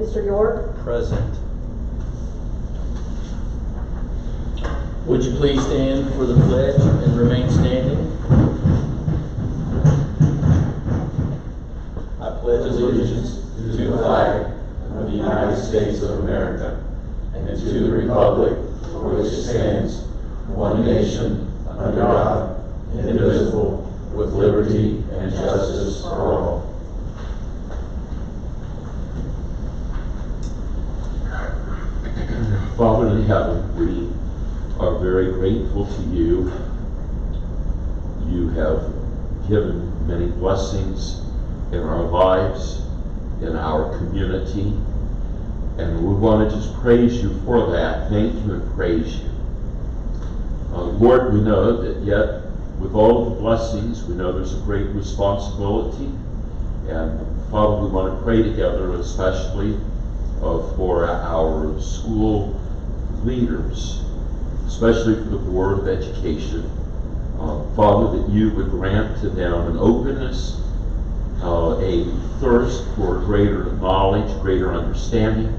Mr. York? Present. Would you please stand for the pledge and remain standing? I pledge allegiance to the flag of the United States of America and to the republic for which it stands, one nation, under God, indivisible, with liberty and justice for all. Father in heaven, we are very grateful to you. You have given many blessings in our lives, in our community, and we want to just praise you for that. Thank you and praise you. Lord, we know that yet with all of the blessings, we know there's a great responsibility, and Father, we want to pray together especially for our school leaders, especially for the Board of Education. Father, that you would grant to them an openness, a thirst for greater knowledge, greater understanding.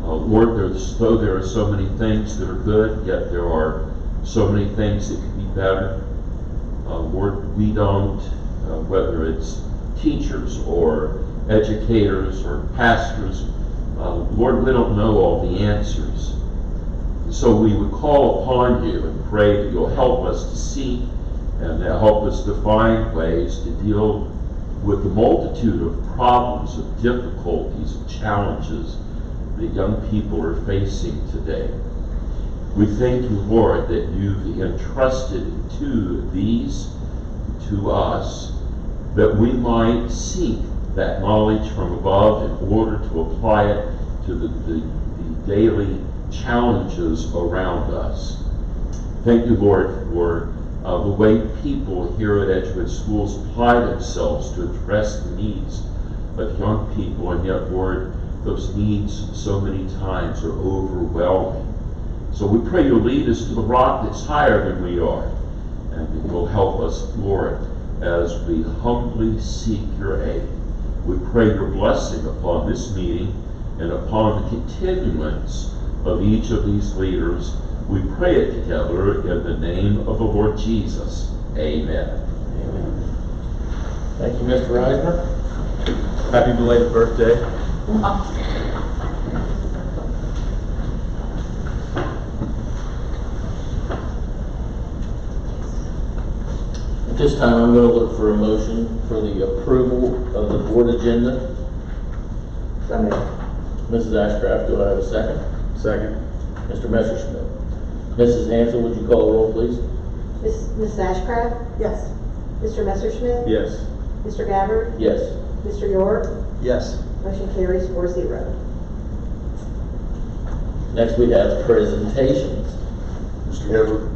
Lord, though there are so many things that are good, yet there are so many things that could be better. Lord, we don't, whether it's teachers or educators or pastors, Lord, we don't know all the answers. So we would call upon you and pray that you'll help us to see and help us to find ways to deal with the multitude of problems, of difficulties, of challenges that young people are facing today. We thank you, Lord, that you've entrusted these to us, that we might seek that knowledge from above in order to apply it to the daily challenges around us. Thank you, Lord, for the way people here at Edgewood Schools apply themselves to address the needs of young people, and yet, Lord, those needs so many times are overwhelming. So we pray you'll lead us to the rock that's higher than we are, and that you'll help us, Lord, as we humbly seek your aid. We pray your blessing upon this meeting and upon the continuance of each of these leaders. We pray it together in the name of the Lord Jesus. Amen. Amen. Thank you, Mr. Reisner. Happy belated birthday. At this time, I'm going to look for a motion for the approval of the board agenda. So moved. Mrs. Ashcraft, do I have a second? Second. Mr. Messerschmidt. Mrs. Hansel, would you call the roll, please? Mrs. Ashcraft? Yes. Mr. Messerschmidt? Yes. Mr. Gabbard? Yes. Mr. York? Yes. Motion carries 4-0. Next, we have presentations. Mr. Gabbard,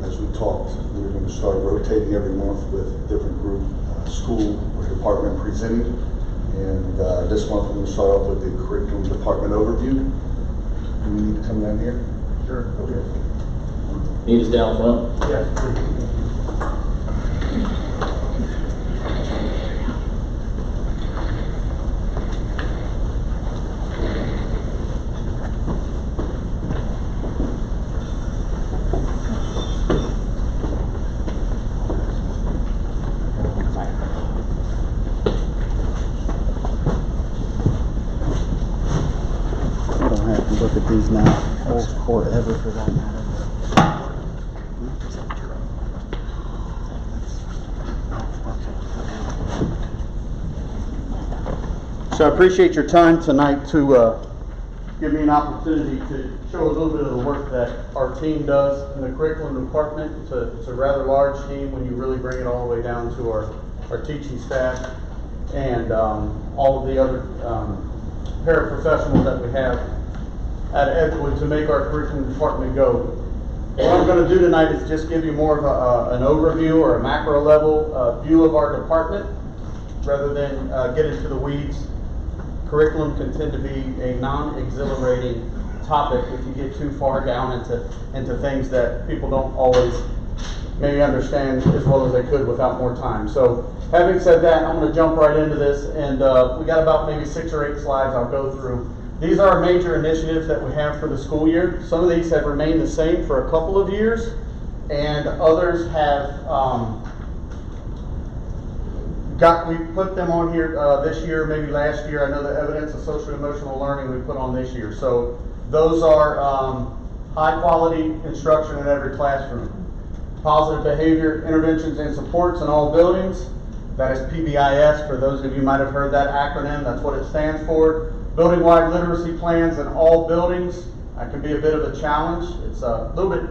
as we talked, we're going to start rotating every month with a different group, school or department presenting. And this month we're going to start off with the curriculum department overview. Do we need to come down here? Sure. Okay. Need us down front? Yeah. Look at these now. Old forever for that matter. So I appreciate your time tonight to give me an opportunity to show a little bit of the work that our team does in the curriculum department. It's a rather large team when you really bring it all the way down to our teaching staff and all of the other paraprofessionals that we have at Edgewood to make our curriculum department go. What I'm going to do tonight is just give you more of an overview or a macro level view of our department rather than get into the weeds. Curriculum can tend to be a non-exhilarating topic if you get too far down into things that people don't always maybe understand as well as they could without more time. So having said that, I'm going to jump right into this, and we got about maybe 6 or 8 slides I'll go through. These are our major initiatives that we have for the school year. Some of these have remained the same for a couple of years, and others have we put them on here this year, maybe last year. I know the evidence of social emotional learning we put on this year. So those are high quality instruction in every classroom. Positive behavior interventions and supports in all buildings. That is PBIS. For those of you might have heard that acronym, that's what it stands for. Building-wide literacy plans in all buildings. That can be a bit of a challenge. It's a little bit,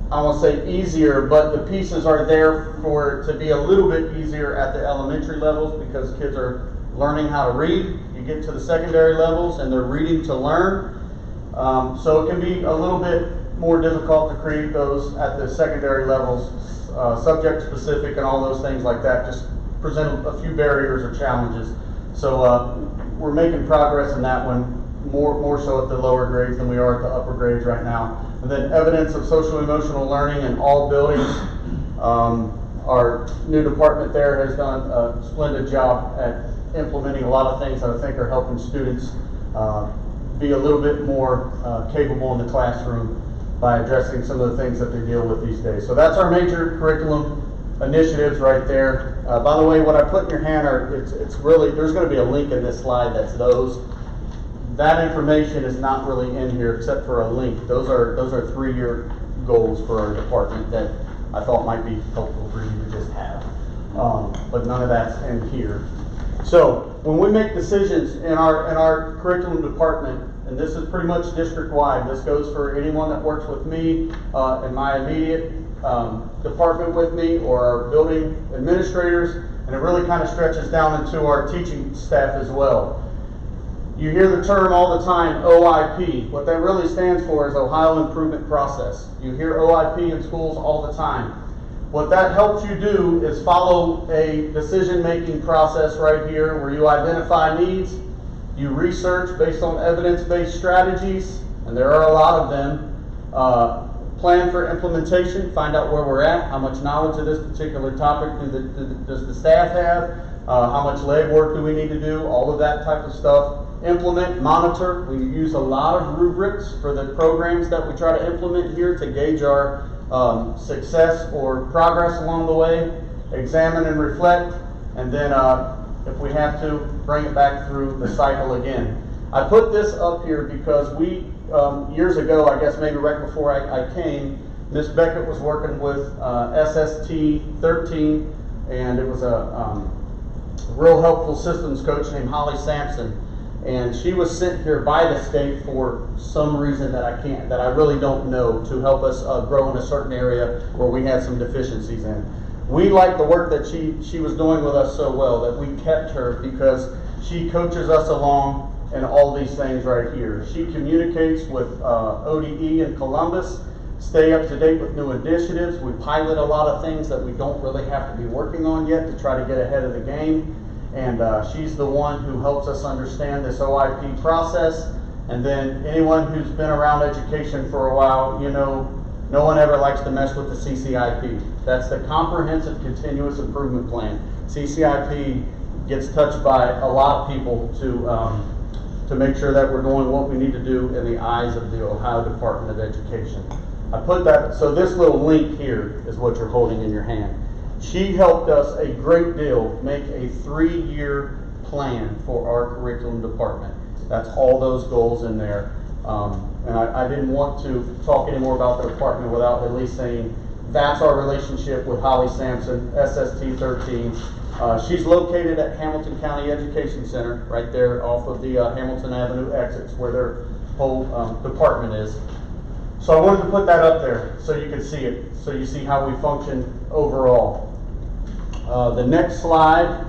I won't say easier, but the pieces are there for it to be a little bit easier at the elementary levels because kids are learning how to read. You get to the secondary levels and they're reading to learn. So it can be a little bit more difficult to create those at the secondary levels, subject specific and all those things like that just present a few barriers or challenges. So we're making progress in that one, more so at the lower grades than we are at the upper grades right now. And then evidence of social emotional learning in all buildings. Our new department there has done a splendid job at implementing a lot of things that I think are helping students be a little bit more capable in the classroom by addressing some of the things that they deal with these days. So that's our major curriculum initiatives right there. By the way, what I put in your hand are, it's really, there's going to be a link in this slide that's those. That information is not really in here except for a link. Those are 3-year goals for our department that I thought might be helpful for you to just have. But none of that's in here. So when we make decisions in our curriculum department, and this is pretty much district-wide, this goes for anyone that works with me in my immediate department with me, or our building administrators, and it really kind of stretches down into our teaching staff as well. You hear the term all the time, OIP. What that really stands for is Ohio Improvement Process. You hear OIP in schools all the time. What that helps you do is follow a decision-making process right here where you identify needs, you research based on evidence-based strategies, and there are a lot of them. Plan for implementation, find out where we're at, how much knowledge of this particular topic does the staff have, how much legwork do we need to do, all of that type of stuff. Implement, monitor. We use a lot of rubrics for the programs that we try to implement here to gauge our success or progress along the way. Examine and reflect, and then if we have to, bring it back through the cycle again. I put this up here because we, years ago, I guess maybe right before I came, Miss Beckett was working with SST 13, and it was a real helpful systems coach named Holly Sampson. And she was sent here by the state for some reason that I really don't know, to help us grow in a certain area where we had some deficiencies in. We liked the work that she was doing with us so well that we kept her because she coaches us along in all these things right here. She communicates with ODE in Columbus, stay up to date with new initiatives. We pilot a lot of things that we don't really have to be working on yet to try to get ahead of the game. And she's the one who helps us understand this OIP process. And then anyone who's been around education for a while, you know, no one ever likes to mess with the CCIP. That's the Comprehensive Continuous Improvement Plan. CCIP gets touched by a lot of people to make sure that we're doing what we need to do in the eyes of the Ohio Department of Education. I put that, so this little link here is what you're holding in your hand. She helped us a great deal make a 3-year plan for our curriculum department. That's all those goals in there. And I didn't want to talk anymore about the department without at least saying that's our relationship with Holly Sampson, SST 13. She's located at Hamilton County Education Center, right there off of the Hamilton Avenue exits where their whole department is. So I wanted to put that up there so you can see it, so you see how we function overall. The next slide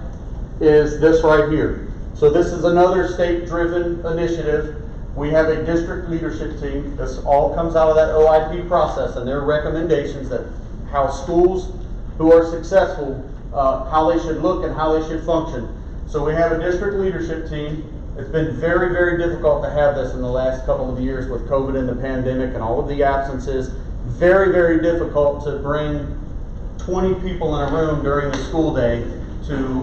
is this right here. So this is another state-driven initiative. We have a district leadership team. This all comes out of that OIP process and their recommendations that how schools who are successful, how they should look and how they should function. So we have a district leadership team. It's been very, very difficult to have this in the last couple of years with COVID and the pandemic and all of the absences. very, very difficult to bring 20 people in a room during the school day to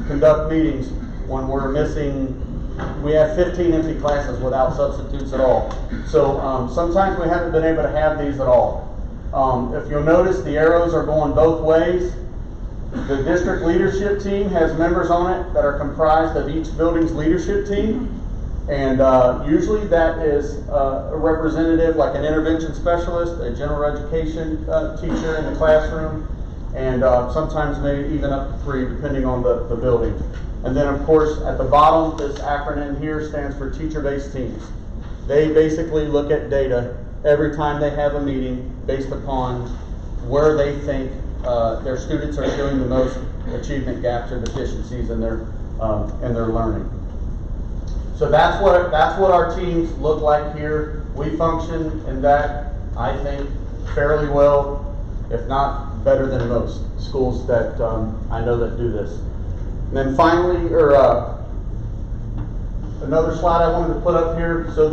conduct meetings when we're missing. We have 15 empty classes without substitutes at all. So sometimes we haven't been able to have these at all. If you'll notice, the arrows are going both ways. The district leadership team has members on it that are comprised of each building's leadership team. And usually that is a representative, like an intervention specialist, a general education teacher in the classroom, and sometimes maybe even up to 3, depending on the building. And then, of course, at the bottom, this acronym here stands for teacher-based teams. They basically look at data every time they have a meeting based upon where they think their students are showing the most achievement gaps or deficiencies in their learning. So that's what our teams look like here. We function in that, I think, fairly well, if not better than most schools that I know that do this. And then finally, another slide I wanted to put up here. So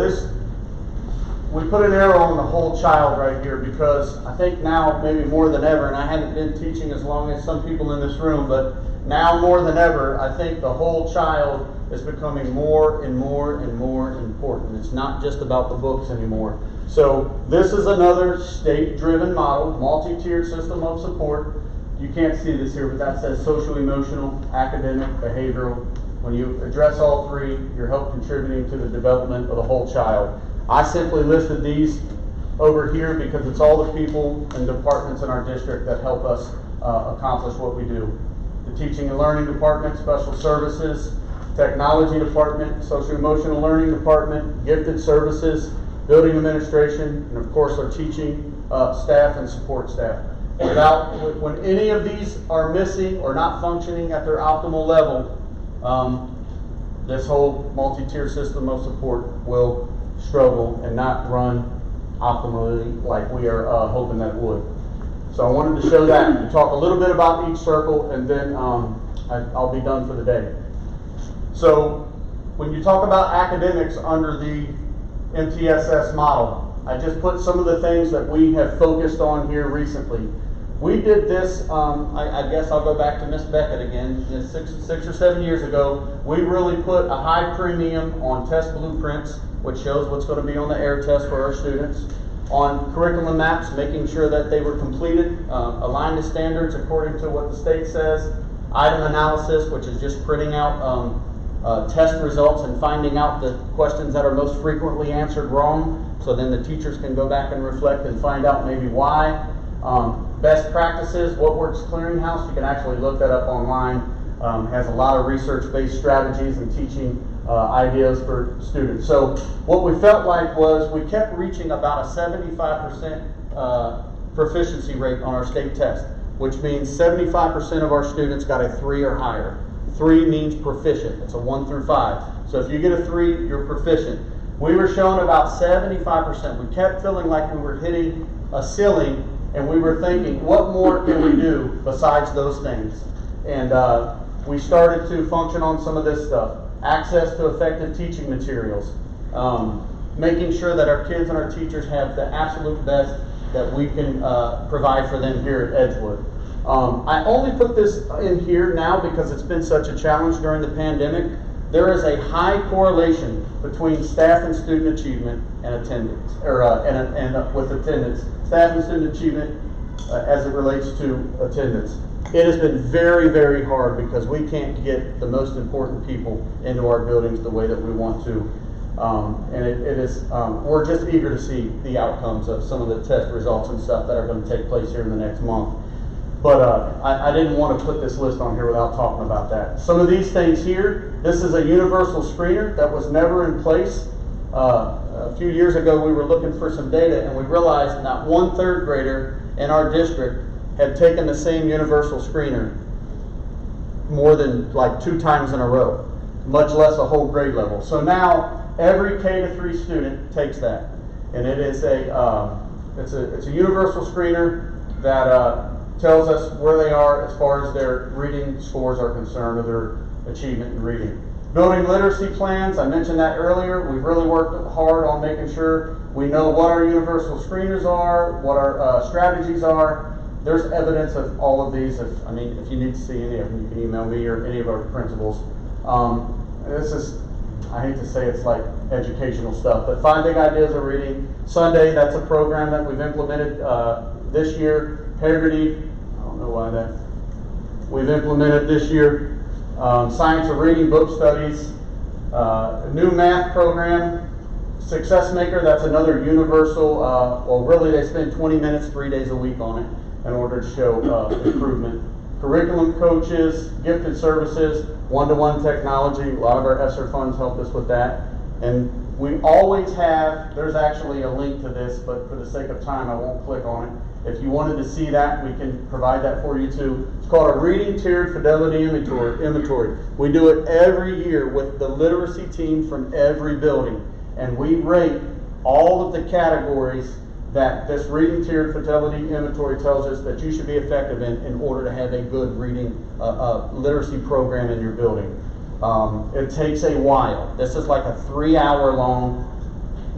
we put an arrow on the whole child right here because I think now maybe more than ever, and I haven't been teaching as long as some people in this room, but now more than ever, I think the whole child is becoming more and more and more important. It's not just about the books anymore. So this is another state-driven model, multi-tiered system of support. You can't see this here, but that says social, emotional, academic, behavioral. When you address all 3, you're help contributing to the development of the whole child. I simply listed these over here because it's all the people and departments in our district that help us accomplish what we do. The teaching and learning department, special services, technology department, social emotional learning department, gifted services, building administration, and of course our teaching staff and support staff. When any of these are missing or not functioning at their optimal level, this whole multi-tier system of support will struggle and not run optimally like we are hoping that it would. So I wanted to show that and talk a little bit about each circle, and then I'll be done for the day. So when you talk about academics under the MTSS model, I just put some of the things that we have focused on here recently. We did this, I guess I'll go back to Miss Beckett again, 6 or 7 years ago. We really put a high premium on test blueprints, which shows what's going to be on the air test for our students, on curriculum maps, making sure that they were completed, aligned to standards according to what the state says, item analysis, which is just printing out test results and finding out the questions that are most frequently answered wrong, so then the teachers can go back and reflect and find out maybe why. Best practices, What Works Clearinghouse, you can actually look that up online, has a lot of research-based strategies and teaching ideas for students. So what we felt like was we kept reaching about a 75% proficiency rate on our state test, which means 75% of our students got a 3 or higher. 3 means proficient. It's a 1 through 5. So if you get a 3, you're proficient. We were showing about 75%. We kept feeling like we were hitting a ceiling, and we were thinking, what more can we do besides those things? And we started to function on some of this stuff. Access to effective teaching materials. Making sure that our kids and our teachers have the absolute best that we can provide for them here at Edgewood. I only put this in here now because it's been such a challenge during the pandemic. There is a high correlation between staff and student achievement and attendance, or with attendance, staff and student achievement as it relates to attendance. It has been very, very hard because we can't get the most important people into our buildings the way that we want to. And it is, we're just eager to see the outcomes of some of the test results and stuff that are going to take place here in the next month. But I didn't want to put this list on here without talking about that. Some of these things here, this is a universal screener that was never in place. A few years ago we were looking for some data and we realized not one third grader in our district had taken the same universal screener more than like 2 times in a row, much less a whole grade level. So now every K-3 student takes that, and it is it's a universal screener that tells us where they are as far as their reading scores are concerned, or their achievement in reading. Building literacy plans, I mentioned that earlier. We've really worked hard on making sure we know what our universal screeners are, what our strategies are. There's evidence of all of these. If you need to see any of them, you can email me or any of our principals. This is, I hate to say it's like educational stuff, but 5 Big Ideas of Reading. Sunday, that's a program that we've implemented this year. Integrity, I don't know why that, we've implemented this year. Science of Reading, book studies. A new math program. Success Maker, that's another universal, well really they spend 20 minutes 3 days a week on it in order to show improvement. Curriculum coaches, gifted services, one-to-one technology. A lot of our ESSER funds help us with that. And we always have, there's actually a link to this, but for the sake of time, I won't click on it. If you wanted to see that, we can provide that for you too. It's called a Reading Tiered Fidelity Inventory. We do it every year with the literacy team from every building. And we rate all of the categories that this Reading Tiered Fidelity Inventory tells us that you should be effective in order to have a good reading literacy program in your building. It takes a while. This is like a 3-hour-long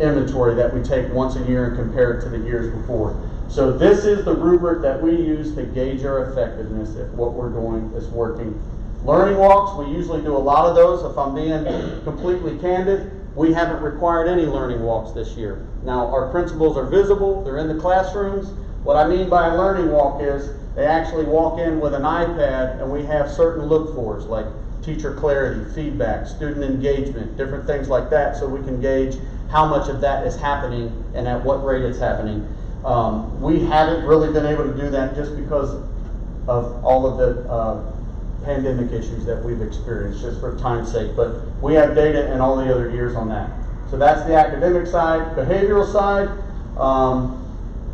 inventory that we take once a year and compare it to the years before. So this is the rubric that we use to gauge our effectiveness if what we're doing is working. Learning walks, we usually do a lot of those. If I'm being completely candid, we haven't required any learning walks this year. Now, our principals are visible, they're in the classrooms. What I mean by a learning walk is they actually walk in with an iPad and we have certain look-fors like teacher clarity, feedback, student engagement, different things like that, so we can gauge how much of that is happening and at what rate it's happening. We haven't really been able to do that just because of all of the pandemic issues that we've experienced, just for time's sake, but we have data in all the other years on that. So that's the academic side. Behavioral side,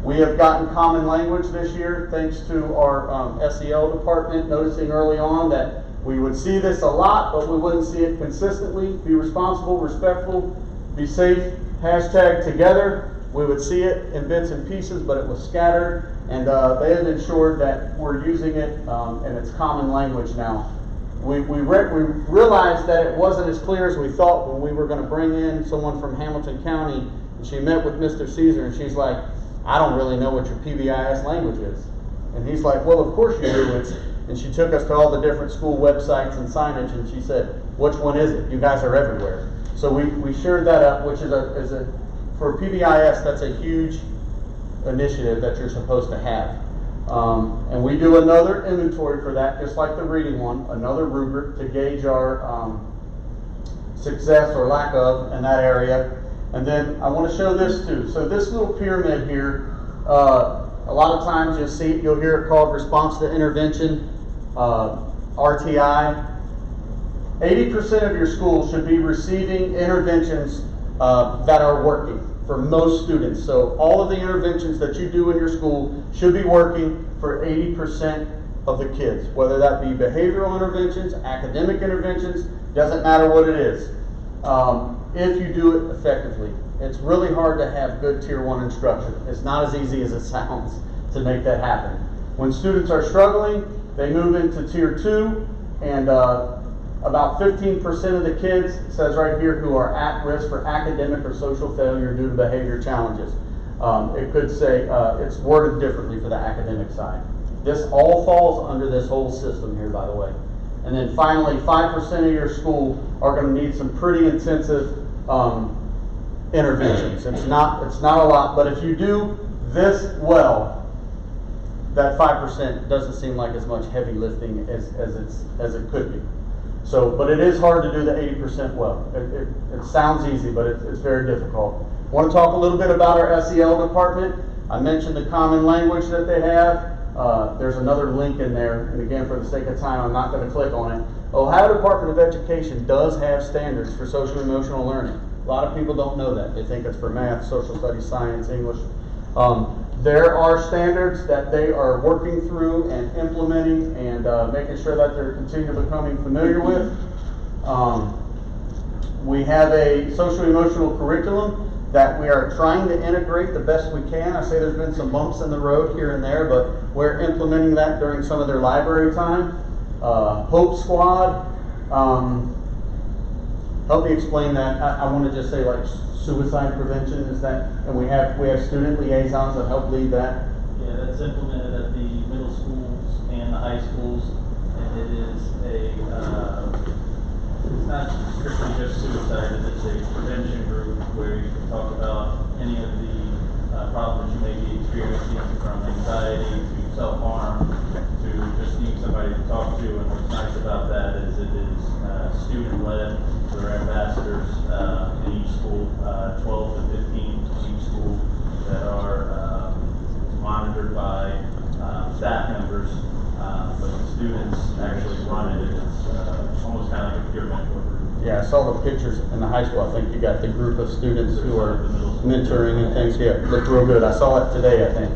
we have gotten common language this year thanks to our SEL department noticing early on that we would see this a lot, but we wouldn't see it consistently. Be responsible, respectful, be safe, hashtag together. We would see it in bits and pieces, but it was scattered, and they have ensured that we're using it and it's common language now. We realized that it wasn't as clear as we thought when we were going to bring in someone from Hamilton County, and she met with Mr. Caesar, and she's like, I don't really know what your PBIS language is. And he's like, well, of course you do. And she took us to all the different school websites and signage, and she said, which one is it? You guys are everywhere. So we shared that up, which is for PBIS, that's a huge initiative that you're supposed to have. And we do another inventory for that, just like the reading one, another rubric to gauge our success or lack of in that area. And then I want to show this too. So this little pyramid here, a lot of times you'll hear it called response to intervention, RTI. 80% of your schools should be receiving interventions that are working for most students. So all of the interventions that you do in your school should be working for 80% of the kids, whether that be behavioral interventions, academic interventions, doesn't matter what it is, if you do it effectively. It's really hard to have good Tier 1 instruction. It's not as easy as it sounds to make that happen. When students are struggling, they move into Tier 2, and about 15% of the kids, it says right here, who are at risk for academic or social failure due to behavior challenges. It could say, it's worded differently for the academic side. This all falls under this whole system here, by the way. And then finally, 5% of your school are going to need some pretty intensive interventions. It's not a lot, but if you do this well, that 5% doesn't seem like as much heavy lifting as it could be. So, but it is hard to do the 80% well. It sounds easy, but it's very difficult. I want to talk a little bit about our SEL department. I mentioned the common language that they have. There's another link in there, and again, for the sake of time, I'm not going to click on it. Ohio Department of Education does have standards for social and emotional learning. A lot of people don't know that. They think it's for math, social studies, science, English. There are standards that they are working through and implementing and making sure that they're continually becoming familiar with. We have a social emotional curriculum that we are trying to integrate the best we can. I say there's been some bumps in the road here and there, but we're implementing that during some of their library time. Hope Squad. help me explain that. I want to just say like suicide prevention is that, and we have student liaisons that help lead that. Yeah, that's implemented at the middle schools and the high schools, and it is it's not strictly just suicide, it's a prevention group where you can talk about any of the problems you may be experiencing, from anxiety to self-harm to just needing somebody to talk to. And what's nice about that is it is student-led. There are ambassadors in each school, 12 to 15 each school, that are monitored by staff members, but the students actually run it. It's almost kind of like a peer mentor group. Yeah, I saw the pictures in the high school. I think you got the group of students who are mentoring and things. Yeah, looked real good. I saw it today, I think.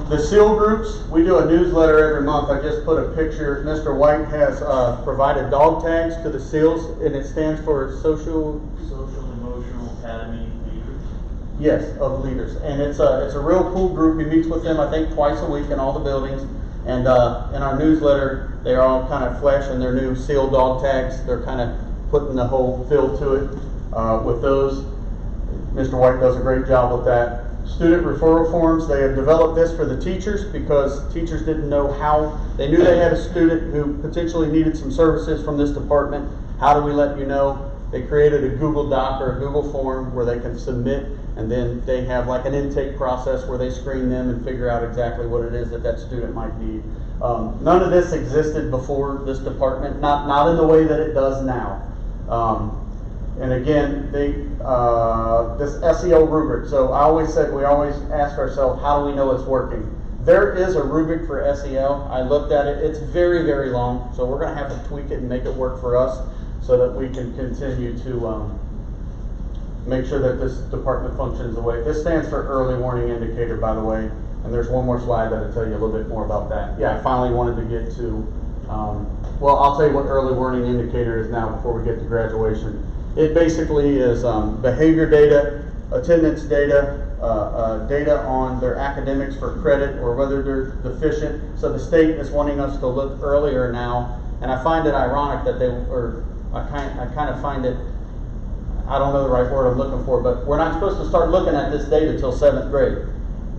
The SEAL groups, we do a newsletter every month. I just put a picture. Mr. White has provided dog tags to the SEALs, and it stands for Social Emotional Academy Leaders. Yes, of leaders. And it's a real cool group. He meets with them, I think, twice a week in all the buildings. And in our newsletter, they're all kind of flashing their new SEAL dog tags. They're kind of putting the whole feel to it with those. Mr. White does a great job with that. Student referral forms, they have developed this for the teachers because teachers didn't know how. They knew they had a student who potentially needed some services from this department. How do we let you know? They created a Google Doc or a Google form where they can submit, and then they have like an intake process where they screen them and figure out exactly what it is that student might need. None of this existed before this department, not in the way that it does now. And again, this SEO rubric. So I always said, we always ask ourselves, how do we know it's working? There is a rubric for SEO. I looked at it. It's very, very long. So we're going to have to tweak it and make it work for us so that we can continue to make sure that this department functions the way. This stands for early warning indicator, by the way. And there's one more slide that'll tell you a little bit more about that. Yeah, I finally wanted to get to, well, I'll tell you what early warning indicator is now before we get to graduation. It basically is behavior data, attendance data, data on their academics for credit or whether they're deficient. So the state is wanting us to look earlier now, and I find it ironic that I kind of find it, I don't know the right word I'm looking for, but we're not supposed to start looking at this data till 7th grade.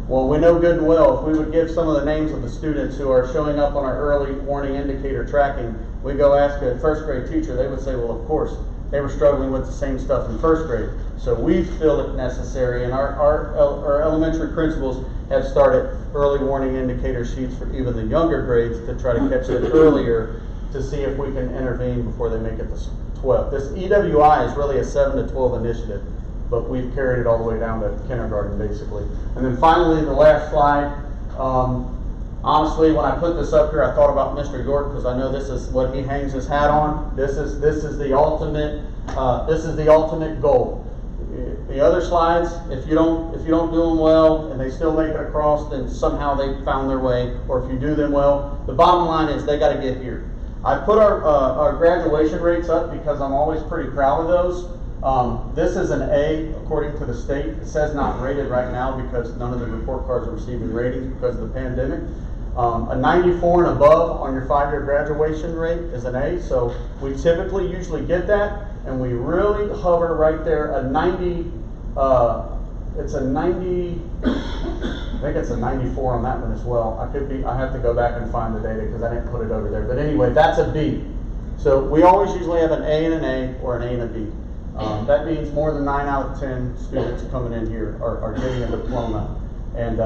Well, we know good and well if we would give some of the names of the students who are showing up on our early warning indicator tracking, we go ask a 1st grade teacher, they would say, well, of course, they were struggling with the same stuff in 1st grade. So we feel it necessary, and our elementary principals have started early warning indicator sheets for even the younger grades to try to catch it earlier to see if we can intervene before they make it to 12. This EWI is really a 7 to 12 initiative, but we've carried it all the way down to kindergarten basically. And then finally, the last slide. Honestly, when I put this up here, I thought about Mr. York because I know this is what he hangs his hat on. This is the ultimate. This is the ultimate goal. The other slides, if you don't do them well and they still make it across, then somehow they found their way. Or if you do them well, the bottom line is they got to get here. I put our graduation rates up because I'm always pretty proud of those. This is an A according to the state. It says not rated right now because none of the report cards are receiving ratings because of the pandemic. A 94 and above on your 5-year graduation rate is an A, so we typically usually get that, and we really hover right there. A 90, it's a 90, I think it's a 94 on that one as well. I have to go back and find the data because I didn't put it over there. But anyway, that's a B. So we always usually have an A and an A or an A and a B. That means more than 9 out of 10 students coming in here are getting a diploma, and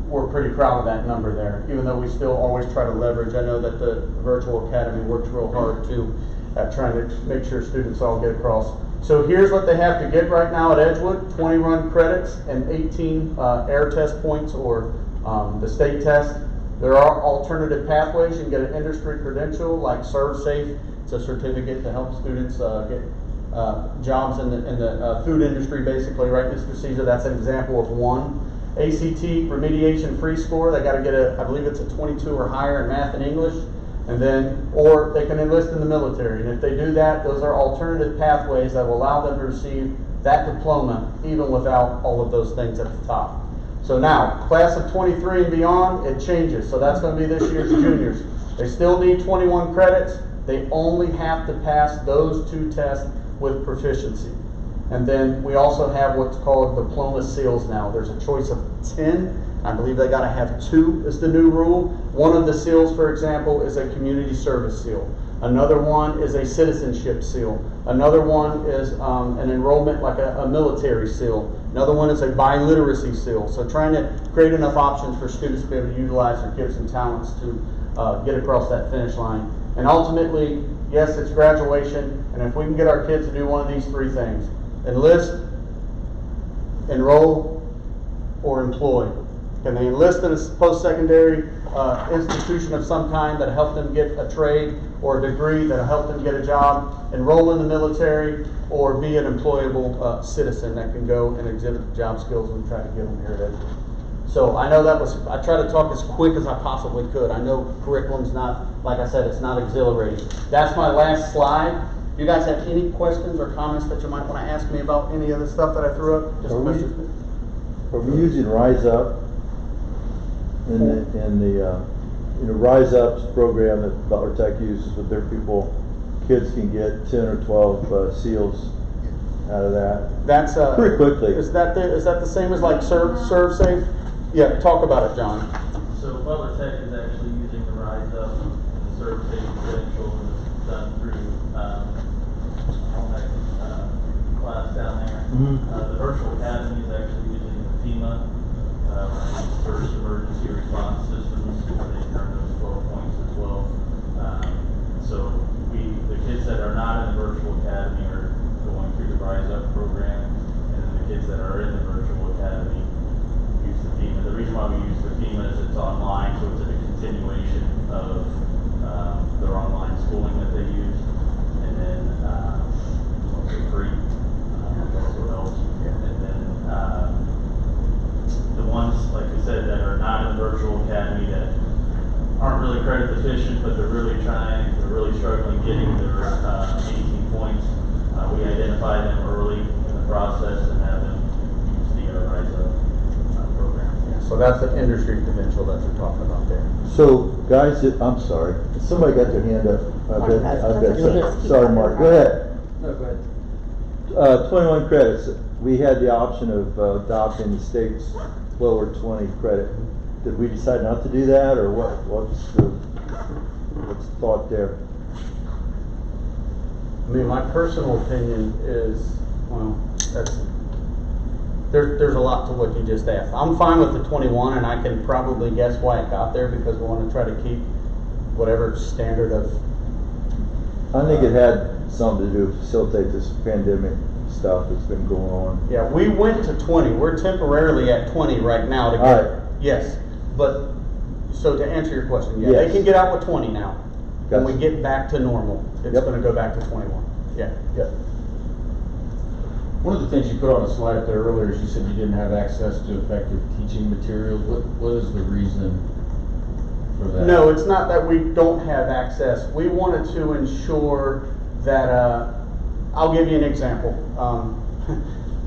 we're pretty proud of that number there, even though we still always try to leverage. I know that the virtual academy works real hard too at trying to make sure students all get across. So here's what they have to get right now at Edgewood: 20 run credits and 18 air test points or the state test. There are alternative pathways. You can get an industry credential like ServSafe. It's a certificate to help students get jobs in the food industry, basically, right, Mr. Caesar? That's an example of one. ACT remediation free score, they got to get I believe it's a 22 or higher in math and English, and then, or they can enlist in the military. And if they do that, those are alternative pathways that will allow them to receive that diploma even without all of those things at the top. So now, class of 23 and beyond, it changes. So that's going to be this year's juniors. They still need 21 credits, They only have to pass those 2 tests with proficiency. And then we also have what's called Diploma Seals now. There's a choice of 10. I believe they gotta have 2 is the new rule. One of the seals, for example, is a community service seal. Another one is a citizenship seal. Another one is an enrollment, like a military seal. Another one is a biliteracy seal. So trying to create enough options for students to be able to utilize their gifts and talents to get across that finish line. And ultimately, yes, it's graduation, and if we can get our kids to do one of these 3 things: enlist, enroll, or employ. Can they enlist in a post-secondary institution of some kind that'll help them get a trade or a degree that'll help them get a job, enroll in the military, or be an employable citizen that can go and exhibit the job skills we try to give them here at Edgewood. So I know I try to talk as quick as I possibly could. I know curriculum's not, like I said, it's not exhilarating. That's my last slide. Do you guys have any questions or comments that you might want to ask me about any of the stuff that I threw up? Are we using Rise Up in the Rise Up's program that Butler Tech uses with their people? Kids can get 10 or 12 seals out of that. That's pretty quickly. Is that the same as like ServeSafe? Yeah, talk about it, John. So Butler Tech is actually using the Rise Up and the ServeSafe credential that's done through class down there. The Virtual Academy is actually using the FEMA First Emergency Response Systems. They earn those 12 points as well. So the kids that are not in the Virtual Academy are going through the Rise Up program, and then the kids that are in the Virtual Academy use the FEMA. The reason why we use the FEMA is it's online, so it's a continuation of their online schooling that they use, and then also free. Also helps. And then the ones, like I said, that are not in the Virtual Academy that aren't really credit deficient, but they're really struggling getting their 18 points. We identify them early in the process and have them use the Rise Up program. So that's the industry credential that you're talking about there. So, guys, I'm sorry. Somebody got their hand up. I've got some. Sorry, Mark. Go ahead. No, go ahead. 21 credits. We had the option of adopting the state's lower 20 credit. Did we decide not to do that, or what's the thought there? I mean, my personal opinion is, well, there's a lot to what you just asked. I'm fine with the 21, and I can probably guess why it got there, because we want to try to keep whatever standard of. I think it had something to do with facilitate this pandemic stuff that's been going on. Yeah, we went to 20. We're temporarily at 20 right now to get. All right. Yes, but so to answer your question, yeah, Yes. they can get out with 20 now. When we Gotcha. get back to normal, it's Yep. going to go back to 21. Yeah. Yep. One of the things you put on the slide up there earlier is you said you didn't have access to effective teaching materials. What is the reason for that? No, it's not that we don't have access. We wanted to ensure that, I'll give you an example.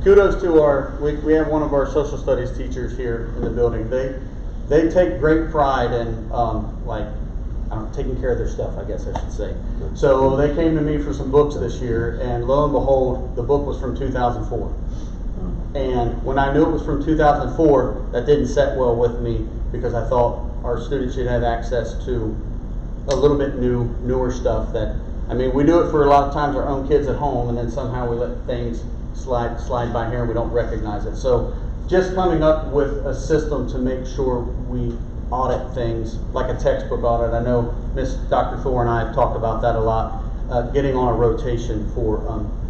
Kudos to we have one of our social studies teachers here in the building. They take great pride in, taking care of their stuff, I guess I should say. So they came to me for some books this year, and lo and behold, the book was from 2004. And when I knew it was from 2004, that didn't set well with me, because I thought our students should have access to a little bit newer stuff that, I mean, we do it for a lot of times our own kids at home, and then somehow we let things slide by here and we don't recognize it. So just coming up with a system to make sure we audit things like a textbook audit. I know Dr. Thor and I have talked about that a lot, getting on a rotation for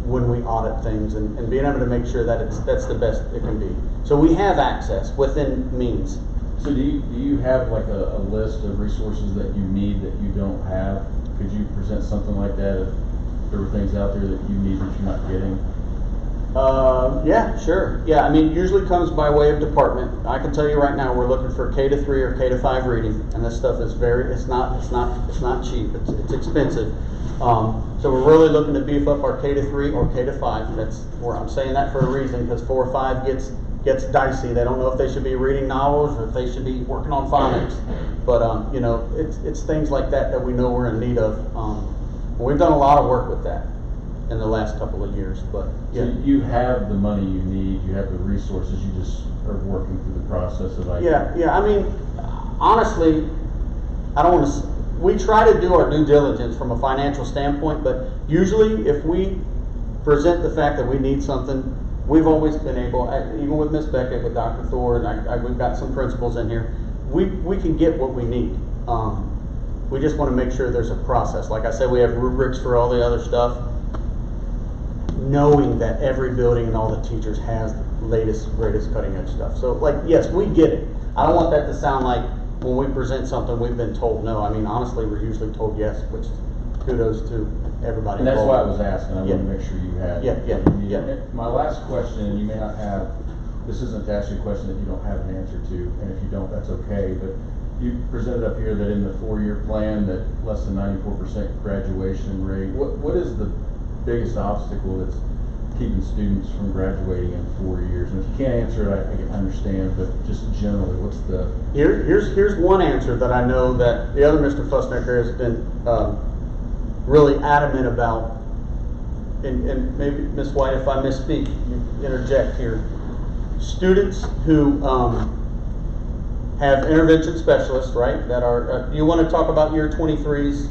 when we audit things and being able to make sure that that's the best it can be. So we have access within means. So do you have like a list of resources that you need that you don't have? Could you present something like that if there were things out there that you need that you're not getting? Yeah, sure. Yeah, I mean, usually comes by way of department. I can tell you right now, we're looking for K-3 or K-5 reading, and this stuff is it's not cheap. It's expensive. So we're really looking to beef up our K-3 or K-5. That's where I'm saying that for a reason, because 4 or 5 gets dicey. They don't know if they should be reading novels or if they should be working on phonics. But you know, it's things like that we know we're in need of. We've done a lot of work with that in the last couple of years, but So yeah. you have the money you need, you have the resources, you just are working through the process of IT. Yeah, I mean, honestly, I don't want to, we try to do our due diligence from a financial standpoint, but usually if we present the fact that we need something, we've always been able, even with Miss Beckett, with Dr. Thor, and we've got some principals in here, we can get what we need. We just want to make sure there's a process. Like I said, we have rubrics for all the other stuff, knowing that every building and all the teachers has the latest, greatest cutting edge stuff. So like, yes, we get it. I don't want that to sound like when we present something, we've been told no. I mean, honestly, we're usually told yes, which kudos to everybody. And that's involved. why I was asking, I Yeah. wanted to make sure you had. Yeah, what you needed. yeah. My last question, and you may not have, this isn't to ask you a question that you don't have an answer to, and if you don't, that's okay, but you presented up here that in the 4-year plan that less than 94% graduation rate. What is the biggest obstacle that's keeping students from graduating in 4 years? And if you can't answer it, I can understand, but just generally, what's the... Here's one answer that I know that the other Mr. Fussnecker has been really adamant about, and maybe Ms. White, if I misspeak, you interject here. Students who have intervention specialists, right, that are, you want to talk about year 23s?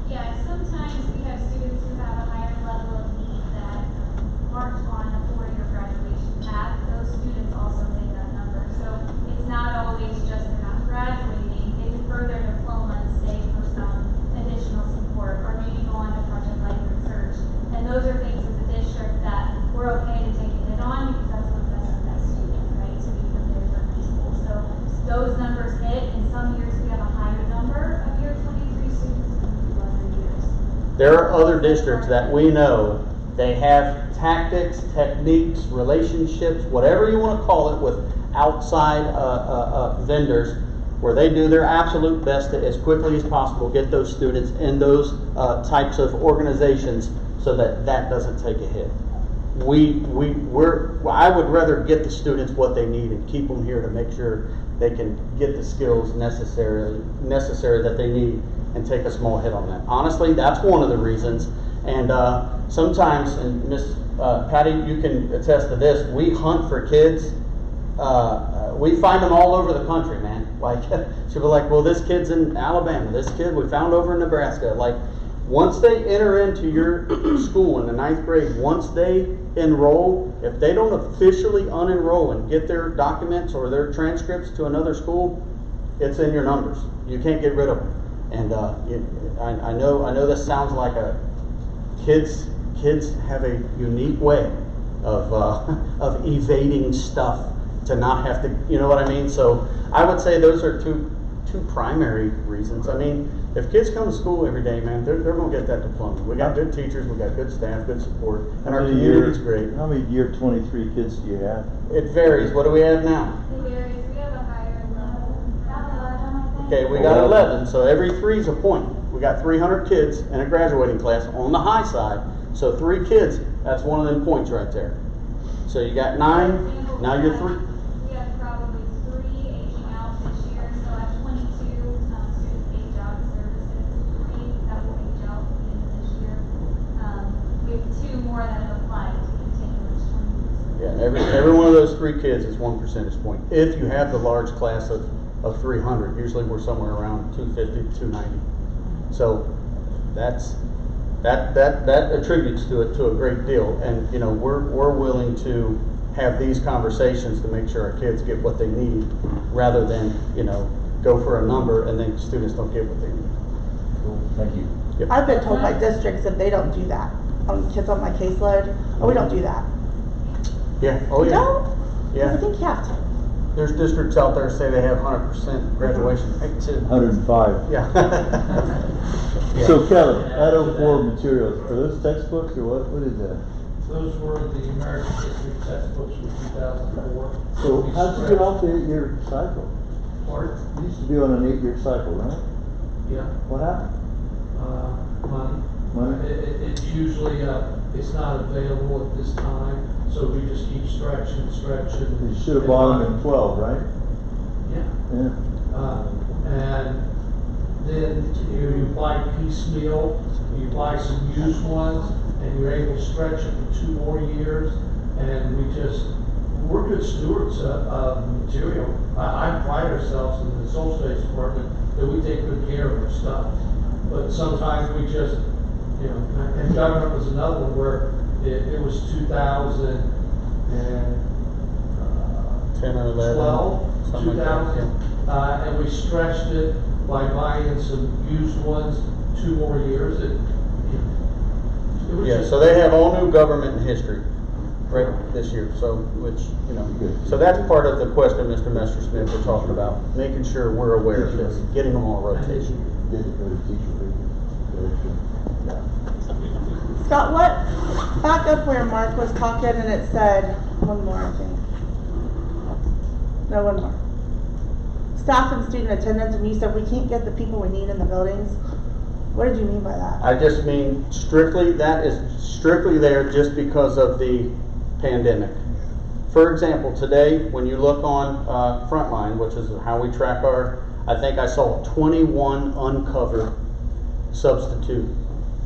Yeah, sometimes we have students who have a higher level of need that aren't on a 4-year graduation path. Those students also make that number. So it's not always just they're not graduating. They can further their diploma and stay for some additional support, or maybe go on to project-like research. And those are things as a district that we're okay to take a hit on because that's what best affects students, right, to be prepared for high school. So those numbers hit. In some years we have a higher number of year 23 students than we do other years. There are other districts that we know, they have tactics, techniques, relationships, whatever you want to call it, with outside vendors, where they do their absolute best to, as quickly as possible, get those students in those types of organizations so that that doesn't take a hit. I would rather get the students what they need and keep them here to make sure they can get the skills necessary that they need and take a small hit on that. Honestly, that's one of the reasons. And sometimes, and Miss Patty, you can attest to this, we hunt for kids. We find them all over the country, man. Like, she'll be like, well, this kid's in Alabama, this kid we found over in Nebraska. Like, once they enter into your school in the 9th grade, once they enroll, if they don't officially unenroll and get their documents or their transcripts to another school, it's in your numbers. You can't get rid of them. And I know this sounds like kids have a unique way of evading stuff to not have to, you know what I mean? So I would say those are two primary reasons. I mean, if kids come to school every day, man, they're going to get that diploma. We got good teachers, we got good staff, good support, and our community's great. How many year 23 kids do you have? It varies. What do we have now? It varies. We have a higher level. About 11, I think. Okay, we got 11, so every 3 is a point. We got 300 kids in a graduating class on the high side. So 3 kids, that's one of them points right there. So you got 9, now you're 3. We have probably 3 aging out this year, so I have 22 students age out of services, 3 that will age out at the end of this year. We have 2 more that have applied to continue each 20 years. Yeah, every one of those 3 kids is 1 percentage point. If you have the large class of 300, usually we're somewhere around 250 to 290. So that attributes to it to a great deal. And you know, we're willing to have these conversations to make sure our kids get what they need, rather than, you know, go for a number and then students don't get what they need. Cool, thank you. Yep. I've been told by districts that they don't do that. Kids on my caseload, oh, we don't do that. Yeah, oh You yeah. don't? Yeah. I think you have to. There's districts out there say they have 100% graduation rate too. 105. Yeah. Yeah. So Kevin, Item 4 materials, are those textbooks or what is that? Those were the American History textbooks from 2004. So how'd you get off the 8-year cycle? Pardon? You used to be on an 8-year cycle, right? Yeah. What happened? Money. Money? It's usually, it's not available at this time, so we just keep stretching. You should have bought them in 12, right? Yeah. Yeah. And then you buy piecemeal, you buy some used ones, and you're able to stretch it for 2 more years, and we're good stewards of material. I pride ourselves in the social studies department that we take good care of our stuff. But sometimes we just, and government was another one where it was 10 or 11. 2000, and we stretched it by buying some used ones 2 more years. It was Yeah, just- so they have all new government in history, right, this year, so, so that's part of the question Mr. Messerschmidt was talking about, making sure we're aware of this, getting them all rotation. Scott, back up where Mark was talking and it said, one more, I think. No, one more. Staff and student attendance, and you said we can't get the people we need in the buildings. What did you mean by that? I just mean that is strictly there just because of the pandemic. For example, today, when you look on Frontline, which is how we track I think I saw 21 uncovered substitute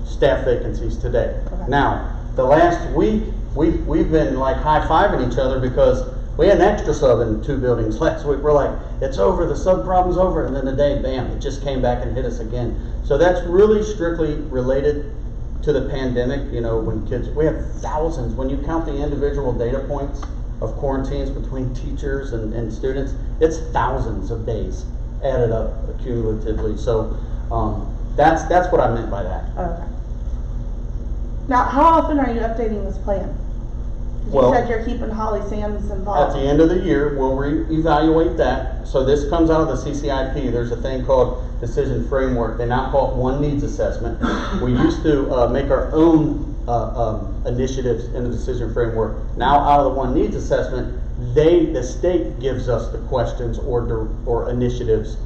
staff vacancies today. Okay. Now, the last week, we've been like high-fiving each other because we had an extra sub in 2 buildings last week. We're like, it's over, the sub problem's over, and then today, bam, it just came back and hit us again. So that's really strictly related to the pandemic. When we have thousands, when you count the individual data points of quarantines between teachers and students, it's thousands of days added up cumulatively. So that's what I meant by that. Okay. Now, how often are you updating this plan? 'Cause Well, you said you're keeping Holly Sands At involved. the end of the year, we'll reevaluate that. So this comes out of the CCIP. There's a thing called decision framework. They now call it one needs assessment. We used to make our own initiatives in the decision framework. Now out of the one needs assessment, the state gives us the questions or initiatives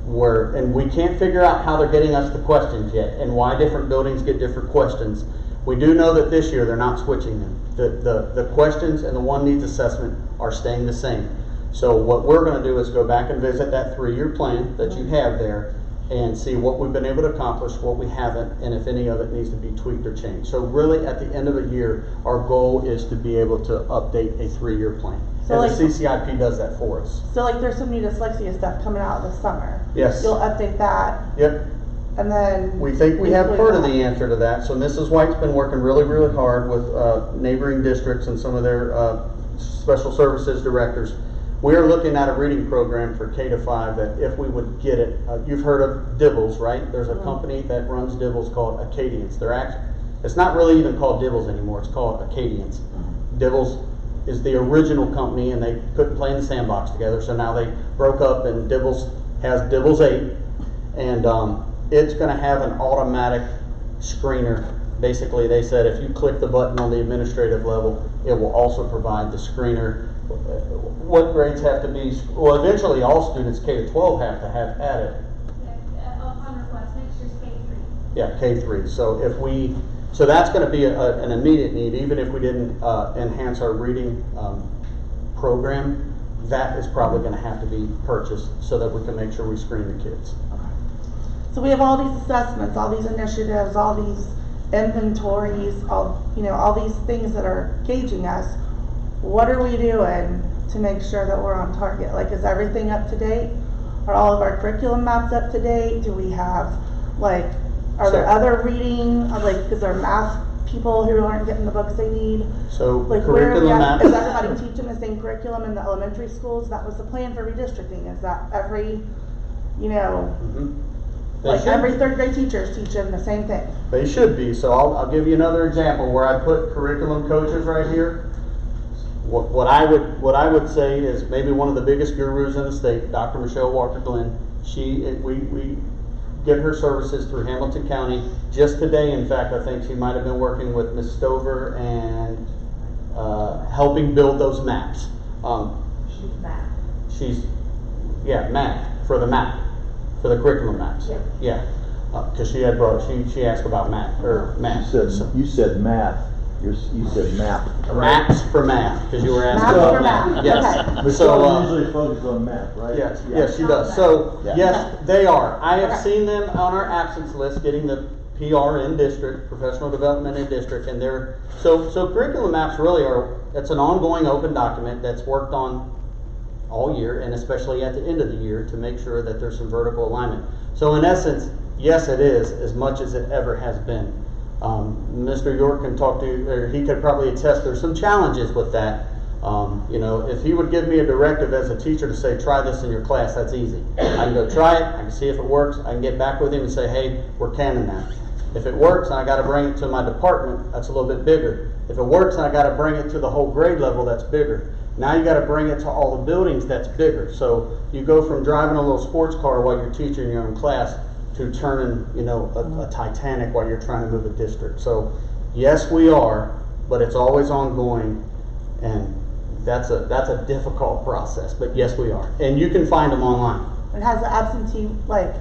and we can't figure out how they're getting us the questions yet and why different buildings get different questions. We do know that this year they're not switching them. The questions and the one needs assessment are staying the same. So what we're going to do is go back and visit that 3-year plan that you have there and see what we've been able to accomplish, what we haven't, and if any of it needs to be tweaked or changed. So really at the end of a year, our goal is to be able to update a 3-year plan. So and like- the CCIP does that for us. So like there's some new dyslexia stuff coming out this summer. Yes. You'll update that Yep. and then. We think we have include part of that. the answer to that. So Mrs. White's been working really, really hard with neighboring districts and some of their special services directors. We are looking at a reading program for K-5 that if we would get it, you've heard of Dibbles, right? There's a company that runs Dibbles called Acadians. It's not really even called Dibbles anymore. It's called Acadians. Dibbles is the original company and they couldn't play in the sandbox together. So now they broke up and Dibbles has Dibbles 8 and it's going to have an automatic screener. Basically, they said if you click the button on the administrative level, it will also provide the screener. What grades have to be, well, eventually all students K-12 have to have added. Upon request, next year's K-3. Yeah, K-3. So that's going to be an immediate need, even if we didn't enhance our reading program. That is probably going to have to be purchased so that we can make sure we screen the kids. So we have all these assessments, all these initiatives, all these inventories, all these things that are gauging us. What are we doing to make sure that we're on target? Like, is everything up to date? Are all of our curriculum maps up to date? Do we have, are there other reading, is there math people who aren't getting the books they need? So Where are we curriculum at? maps. Is everybody teaching the same curriculum in the elementary schools? That was the plan for redistricting, is that every, every 3rd grade teacher is teaching the same thing? They should be. So I'll give you another example where I put curriculum coaches right here. What I would say is maybe one of the biggest gurus in the state, Dr. Michelle Walker Glenn. We get her services through Hamilton County. Just today, in fact, I think she might have been working with Ms. Stover and helping build those maps. She's math. Math for the map, for the curriculum maps. Because she asked about math or math. You said math. You said map. Maps for math, because you were asking. Maps about for math, Yes. okay. Michelle So, usually focuses on map, right? yes, Yeah. yes, she does. So, Yeah. yes, they are. I have Okay. seen them on our absence list, getting the PR in district, professional development in district, and so curriculum maps really are, it's an ongoing open document that's worked on all year, and especially at the end of the year, to make sure that there's some vertical alignment. So in essence, yes, it is, as much as it ever has been. Mr. York can talk to, or he could probably attest, there's some challenges with that. You know, if he would give me a directive as a teacher to say, try this in your class, that's easy. I can go try it, I can see if it works, I can get back with him and say, hey, we're canning that. If it works and I gotta bring it to my department, that's a little bit bigger. If it works and I gotta bring it to the whole grade level, that's bigger. Now you gotta bring it to all the buildings, that's bigger. So you go from driving a little sports car while you're teaching your own class to turning, you know, a Titanic while you're trying to move a district. So yes, we are, but it's always ongoing, and that's a difficult process, but yes, we are. And you can find them online. It has the absentee, like,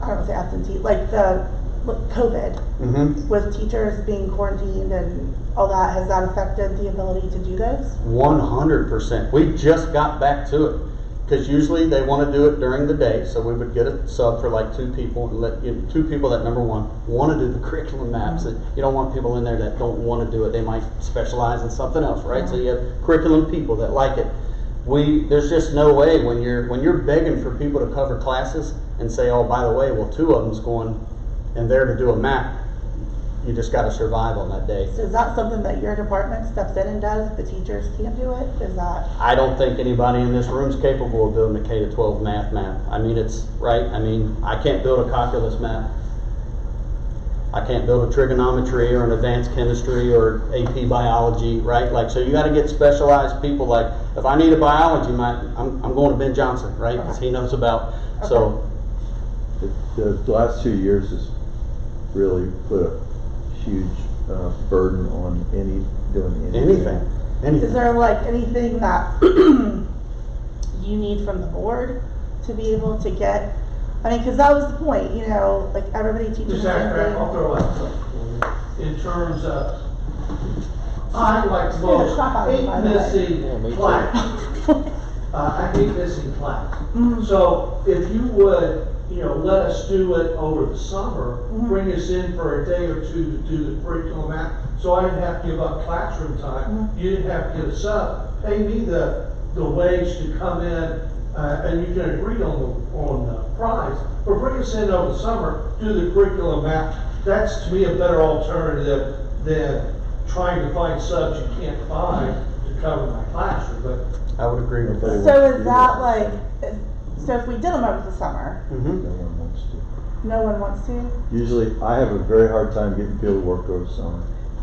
I don't want to say absentee, like the COVID, Mm-hmm. with teachers being quarantined and all that, has that affected the ability to do those? 100%. We just got back to it, because usually they want to do it during the day, so we would get a sub for like 2 people and let two people that, number one, want to do the curriculum maps. And you don't want people in there that don't want to do it. They might specialize in something else, right? So you have curriculum people that like it. There's just no way when you're begging for people to cover classes and say, oh, by the way, well, 2 of them's going and there to do a map. You just got to survive on that day. So is that something that your department steps in and does if the teachers can't do it? Is that? I don't think anybody in this room is capable of building a K-12 math map. I mean, it's right. I mean, I can't build a calculus map. I can't build a trigonometry or an advanced chemistry or AP biology, right? Like, so you got to get specialized people. Like, if I need a biology map, I'm going to Ben Johnson, right? Because he knows about. Okay. So The last 2 years has really put a huge burden on doing anything. Is there like anything that you need from the board to be able to get? I mean, because that was the point, you know, like everybody teaches Just the same thing. I'll throw out something. In terms of, I like Scared the crap out of hate me, by the way. missing class. I hate missing class. Mhm. So if you would, you know, let us do it over the summer, Mhm. bring us in for a day or 2 to do the curriculum map, so I didn't have to give up classroom time. Mhm. You didn't have to get us up, pay me the wage to come in, and you can agree on the price, but bring us in over the summer, do the curriculum map. That's to me a better alternative than trying to find subs you can't find to cover my classroom, but I would agree with that. So is that like, so if we did them over the summer, Mm-hmm. No one wants to. no one wants to? Usually, I have a very hard time getting people to work over summer.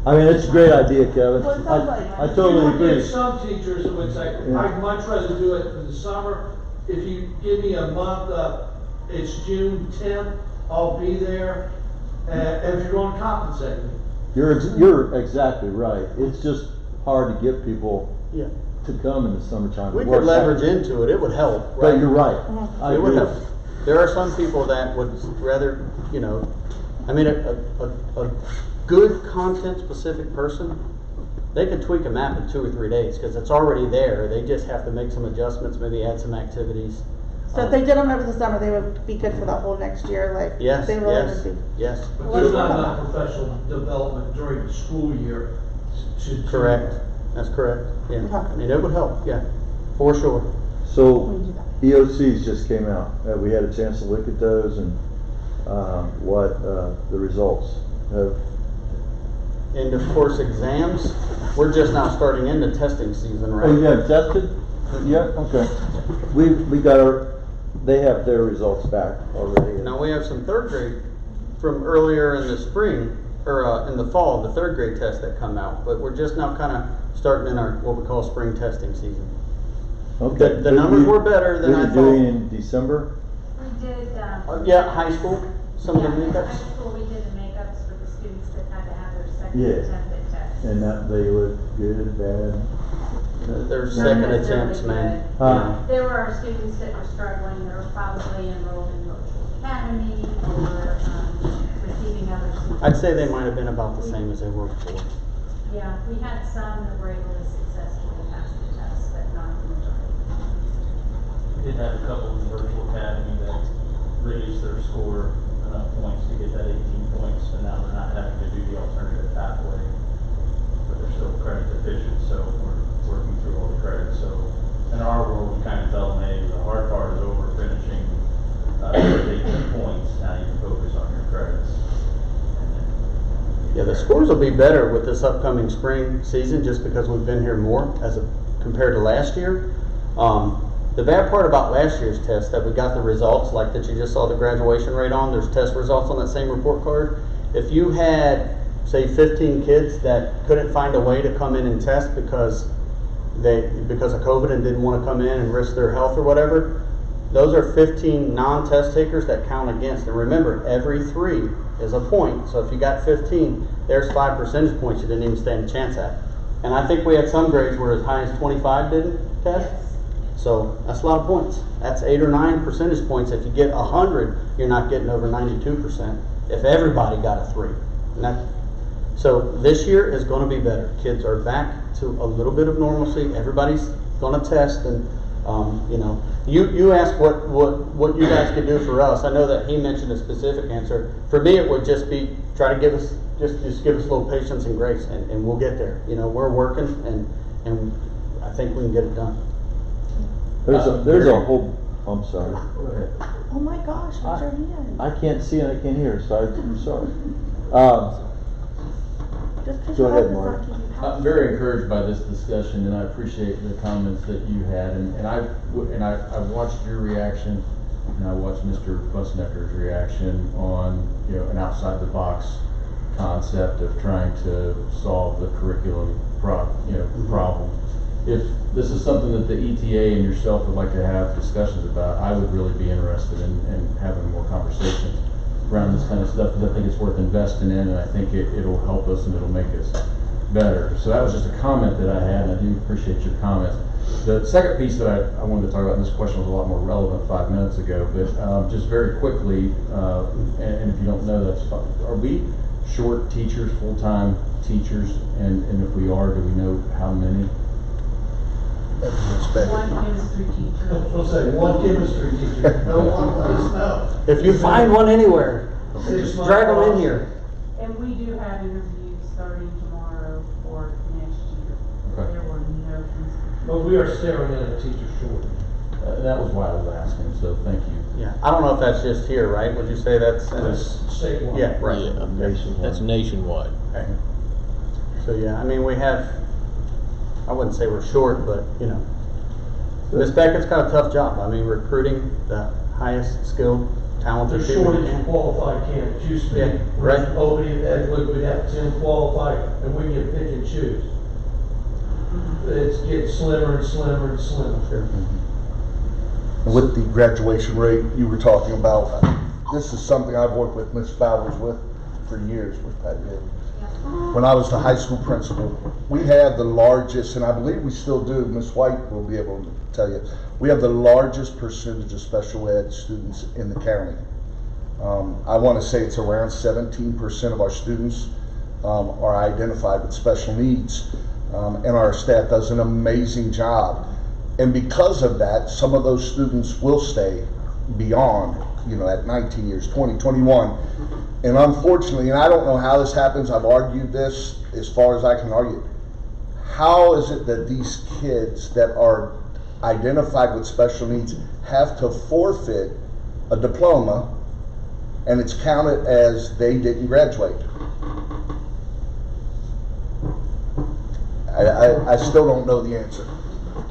I mean, it's a great idea, Kevin. Well, it sounds like- I totally you would agree. get some teachers who would say, Yeah. I'd much rather do it in the summer. If you give me a month, it's June 10th, I'll be there, and if you're going to compensate me. You're exactly right. It's just hard to get people Yeah. to come in the summertime. We to work. could leverage into it. It would help, right? But you're right. Mhm. I It would agree. help. There are some people that would rather, you know, I mean, a good content-specific person, they could tweak a map in 2 or 3 days because it's already there. They just have to make some adjustments, maybe add some activities. So if they did them over the summer, they would be good for the whole next year, like? Yes, They really yes, would be. yes, But there's not enough professional development during the school year to. correct. That's correct, yeah. Okay. I mean, it would help, yeah, for sure. So, We do that. EOCs just came out. We had a chance to look at those and what the results have. End of course exams, we're just now starting into testing season, right? Oh, you have tested? Yeah, okay. We got they have their results back already. Now we have some 3rd grade from earlier in the spring, or in the fall, the 3rd grade tests that come out, but we're just now kind of starting in our, what we call spring testing season. Okay. The numbers were better than I What are you doing thought. in December? We did, Yeah, high school, some of the yeah, in makeups. high school, we did the makeups for the students that had to have their second Yeah. attempt at tests. And that they look good, bad? Their second Not attempts, necessarily man. good. Huh? There were our students that were struggling, that were probably enrolled in virtual academy or receiving other students. I'd say they might have been about the same as they were before. Yeah, we had some that were able to successfully pass the test, but not the majority. We did have a couple in virtual academy that reduced their score enough points to get that 18 points, and now they're not having to do the alternative pathway, but they're still credit deficient, so we're working through all the credits. So in our world, we kind of tell them, hey, the hard part is over finishing with 18 points. Now you can focus on your credits. Yeah, the scores will be better with this upcoming spring season just because we've been here more compared to last year. The bad part about last year's test that we got the results like that you just saw the graduation rate on, there's test results on that same report card. If you had, say, 15 kids that couldn't find a way to come in and test because of COVID and didn't want to come in and risk their health or whatever, those are 15 non-test takers that count against. And remember, every 3 is a point. So if you got 15, there's 5 percentage points you didn't even stand a chance at. And I think we had some grades where as high as 25 didn't test. So that's a lot of points. That's 8 or 9 percentage points. If you get 100, you're not getting over 92%. If everybody got a 3. So this year is going to be better. Kids are back to a little bit of normalcy. Everybody's going to test, and you know, you asked what you guys could do for us. I know that he mentioned a specific answer. For me, it would just be try to give us just give us a little patience and grace, and we'll get there. You know, we're working, and I think we can get it done. There's a whole, I'm sorry. Go ahead. Oh my gosh, what's your hand? I can't see and I can't hear, so I'm sorry. Just 'cause Go you ahead, have this Mark. on TV. I'm very encouraged by this discussion, and I appreciate the comments that you had, and I watched your reaction, and I watched Mr. Busnecker's reaction on, you know, an outside the box concept of trying to solve the curriculum problem. If this is something that the ETA and yourself would like to have discussions about, I would really be interested in having more conversations around this kind of stuff, because I think it's worth investing in, and I think it'll help us and it'll make us better. So that was just a comment that I had, and I do appreciate your comments. The second piece that I wanted to talk about, and this question was a lot more relevant 5 minutes ago, but just very quickly, and if you don't know, that's fine. Are we short teachers, full-time teachers, and if we are, do we know how many? One chemistry teacher. I was gonna say, one chemistry teacher, no one let us know. If you find one anywhere, just drag them in here. And we do have interviews starting tomorrow for next year. Okay. There were no concerns. But we are staring at a teacher shortage. That was why I was asking, so thank you. Yeah, I don't know if that's just here, right? Would you say that's? That's statewide. Yeah, right. Yeah, Nationwide. that's nationwide. Okay. So yeah, I mean, we have, I wouldn't say we're short, but you know, Ms. Beckett's got a tough job. I mean, recruiting the highest skilled, talented There's people. shortage of qualified candidates. Used to be, Yeah, right. opening at Edgewood, we'd have 10 qualified, and we can pick and choose. It's getting slimmer and slimmer and slimmer. Sure. With the graduation rate you were talking about, this is something I've worked with Ms. Bowers with for years with Pat Daly. When I was the high school principal, we had the largest, and I believe we still do, Ms. White will be able to tell you, we have the largest percentage of special ed students in the county. I want to say it's around 17% of our students are identified with special needs, and our staff does an amazing job. And because of that, some of those students will stay beyond, you know, at 19 years, 20, 21. And unfortunately, and I don't know how this happens, I've argued this as far as I can argue. How is it that these kids that are identified with special needs have to forfeit a diploma and it's counted as they didn't graduate? I still don't know the answer.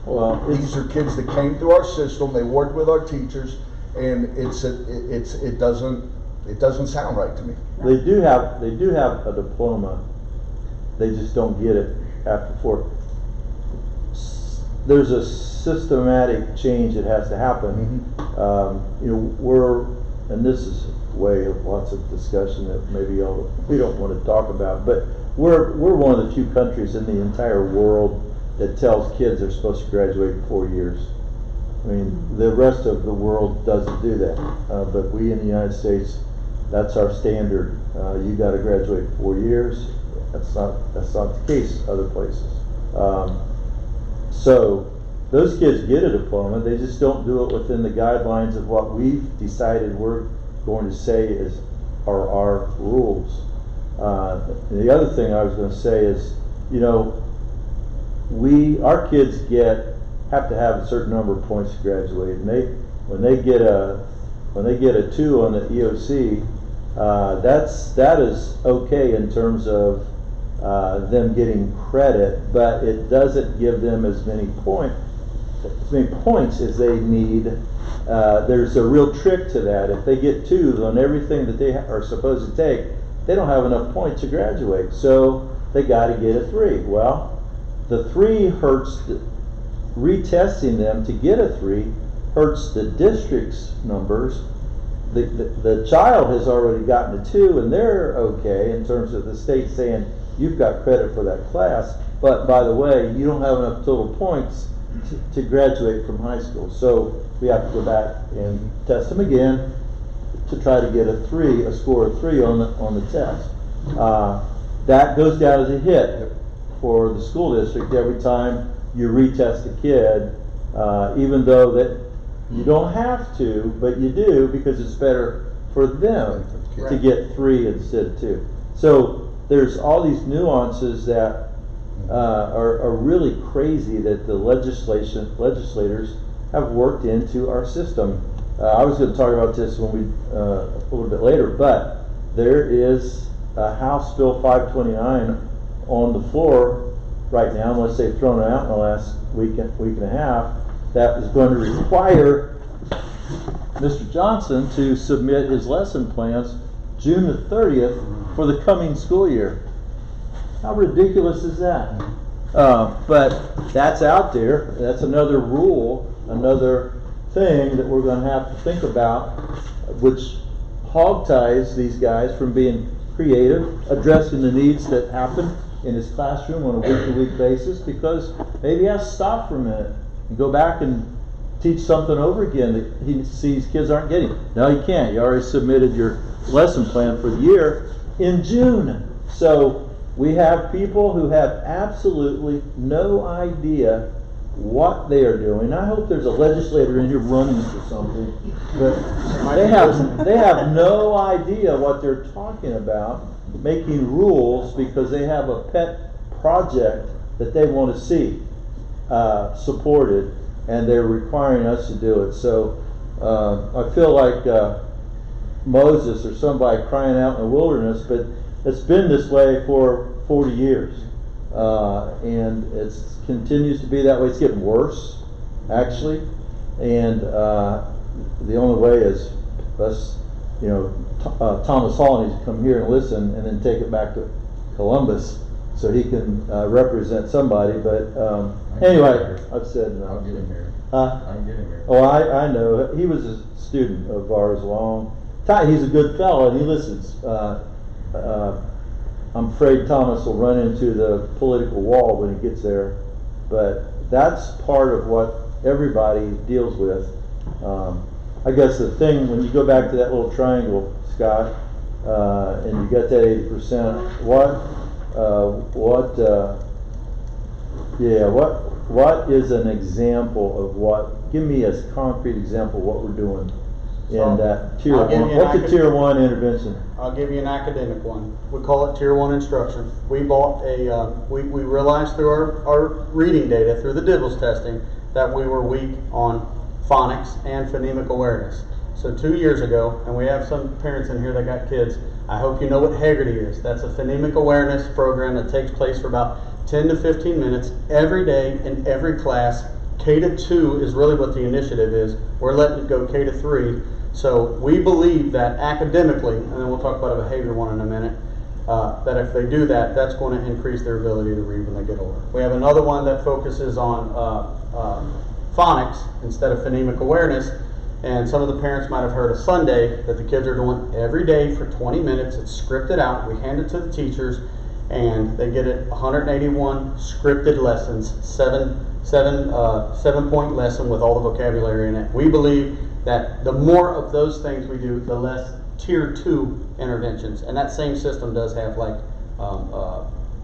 Well, These are kids that came through our system, they worked with our teachers, and it doesn't sound right to me. they do have a diploma. They just don't get it after 4. There's a systematic change that has to happen. You know, and this is way of lots of discussion that maybe we don't want to talk about, but we're one of the few countries in the entire world that tells kids they're supposed to graduate in 4 years. I mean, the rest of the world doesn't do that, but we in the United States that's our standard. You gotta graduate 4 years. That's not the case other places. So those kids get a diploma, they just don't do it within the guidelines of what we've decided we're going to say are our rules. The other thing I was going to say is, you know, our kids have to have a certain number of points to graduate, and when they get a 2 on the EOC, that is okay in terms of them getting credit, but it doesn't give them as many points as they need. There's a real trick to that. If they get 2s on everything that they are supposed to take, they don't have enough points to graduate, so they got to get a 3. Well, the 3 hurts. Retesting them to get a 3 hurts the district's numbers. The child has already gotten a 2, and they're okay in terms of the state saying you've got credit for that class, but by the way, you don't have enough total points to graduate from high school. So we have to go back and test them again to try to get a score of 3 on the test. That goes down as a hit for the school district every time you retest a kid, even though that you don't have to, but you do because it's better for them to get 3 instead of 2. So there's all these nuances that are really crazy that the legislators have worked into our system. I was going to talk about this when a little bit later, but there is House Bill 529 on the floor right now, unless they've thrown it out in the last week and a half, that is going to require Mr. Johnson to submit his lesson plans June the 30th for the coming school year. How ridiculous is that? But that's out there. That's another rule, another thing that we're going to have to think about, which hog-ties these guys from being creative, addressing the needs that happen in his classroom on a week-to-week basis, because maybe he has to stop for a minute and go back and teach something over again that he sees kids aren't getting. No, you can't. You already submitted your lesson plan for the year in June. So we have people who have absolutely no idea what they are doing. I hope there's a legislator in here running for something, but they have no idea what they're talking about, making rules because they have a pet project that they want to see supported, and they're requiring us to do it. So I feel like Moses or somebody crying out in the wilderness, but it's been this way for 40 years, and it continues to be that way. It's getting worse, actually, and the only way is us, Thomas Hall needs to come here and listen, and then take it back to Columbus so he can represent somebody. But anyway, I've said enough. I'll get him here. I'm getting here. Oh, I know. He was a student of ours long time. He's a good fellow, and he listens. I'm afraid Thomas will run into the political wall when he gets there, but that's part of what everybody deals with. I guess the thing, when you go back to that little triangle, Scott, and you got that 80%, what is an example of give me a concrete example of what we're doing in that tier one? What's a tier 1 intervention? I'll give you an academic one. We call it tier 1 instruction. We bought we realized through our reading data, through the DIBELS testing, that we were weak on phonics and phonemic awareness. So 2 years ago, and we have some parents in here that got kids, I hope you know what Haggerty is. That's a phonemic awareness program that takes place for about 10 to 15 minutes every day in every class. K to 2 is really what the initiative is. We're letting it go K to 3. So we believe that academically, and then we'll talk about a behavior one in a minute, that if they do that, that's going to increase their ability to read when they get older. We have another one that focuses on phonics instead of phonemic awareness, and some of the parents might have heard of Sunday that the kids are doing every day for 20 minutes. It's scripted out. We hand it to the teachers, and they get it 181 scripted lessons, seven-point lesson with all the vocabulary in it. We believe that the more of those things we do, the less tier 2 interventions, and that same system does have like,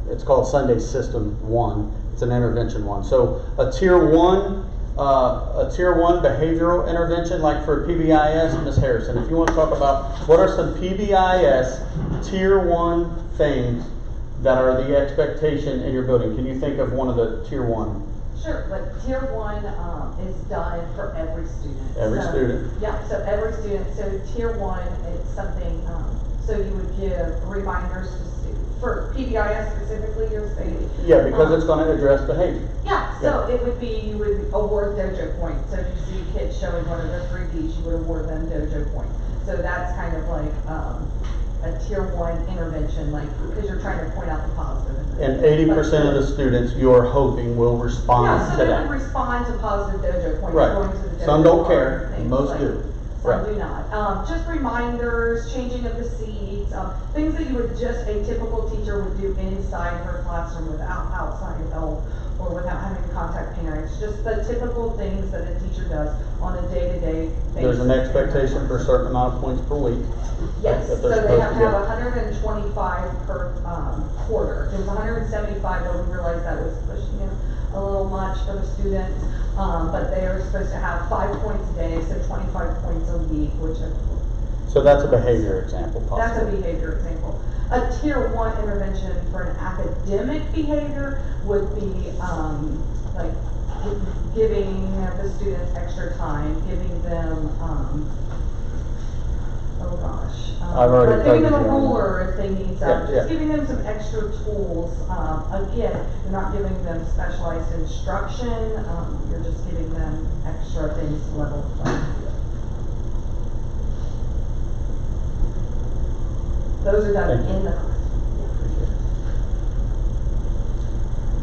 it's called Sunday System 1. It's an intervention one. So a tier 1 behavioral intervention, like for PBIS, Ms. Harrison, if you want to talk about what are some PBIS tier 1 things that are the expectation in your building, can you think of one of the tier 1? Sure, like tier 1 is done for every student. Every student? Yeah, so every student. So tier 1, it's something, so you would give reminders to students. For PBIS specifically, you're saying? Yeah, because it's going to address behavior. Yeah, so it would be, you would award dojo points. So if you see kids showing one of the 3 Ds, you would award them dojo points. So that's kind of like a tier 1 intervention, like, because you're trying to point out the positive. And 80% of the students you're hoping will respond yeah, so to they that. would respond to positive dojo points Right. going to the dojo. Some don't card, care, things most like- do. Some Right. do not. Just reminders, changing of the seats, things that you would just, a typical teacher would do inside her classroom without outside help or without having to contact parents. Just the typical things that a teacher does on a day-to-day basis. There's an expectation for a certain amount of points per week. Yes, that so they're they supposed have to to have get. 125 per quarter. It was 175, but we realized that was pushing it a little much for the students. But they are supposed to have 5 points a day, so 25 points a week, which is. So that's a behavior example, That's a possibly. behavior example. A tier 1 intervention for an academic behavior would be like giving the students extra time, giving them, oh gosh. I've already giving them a covered you on that. ruler if they need some, Yeah, just yeah. giving them some extra tools. Again, you're not giving them specialized instruction, you're just giving them extra things to level the playing field. Those are done Thank you. in the classroom.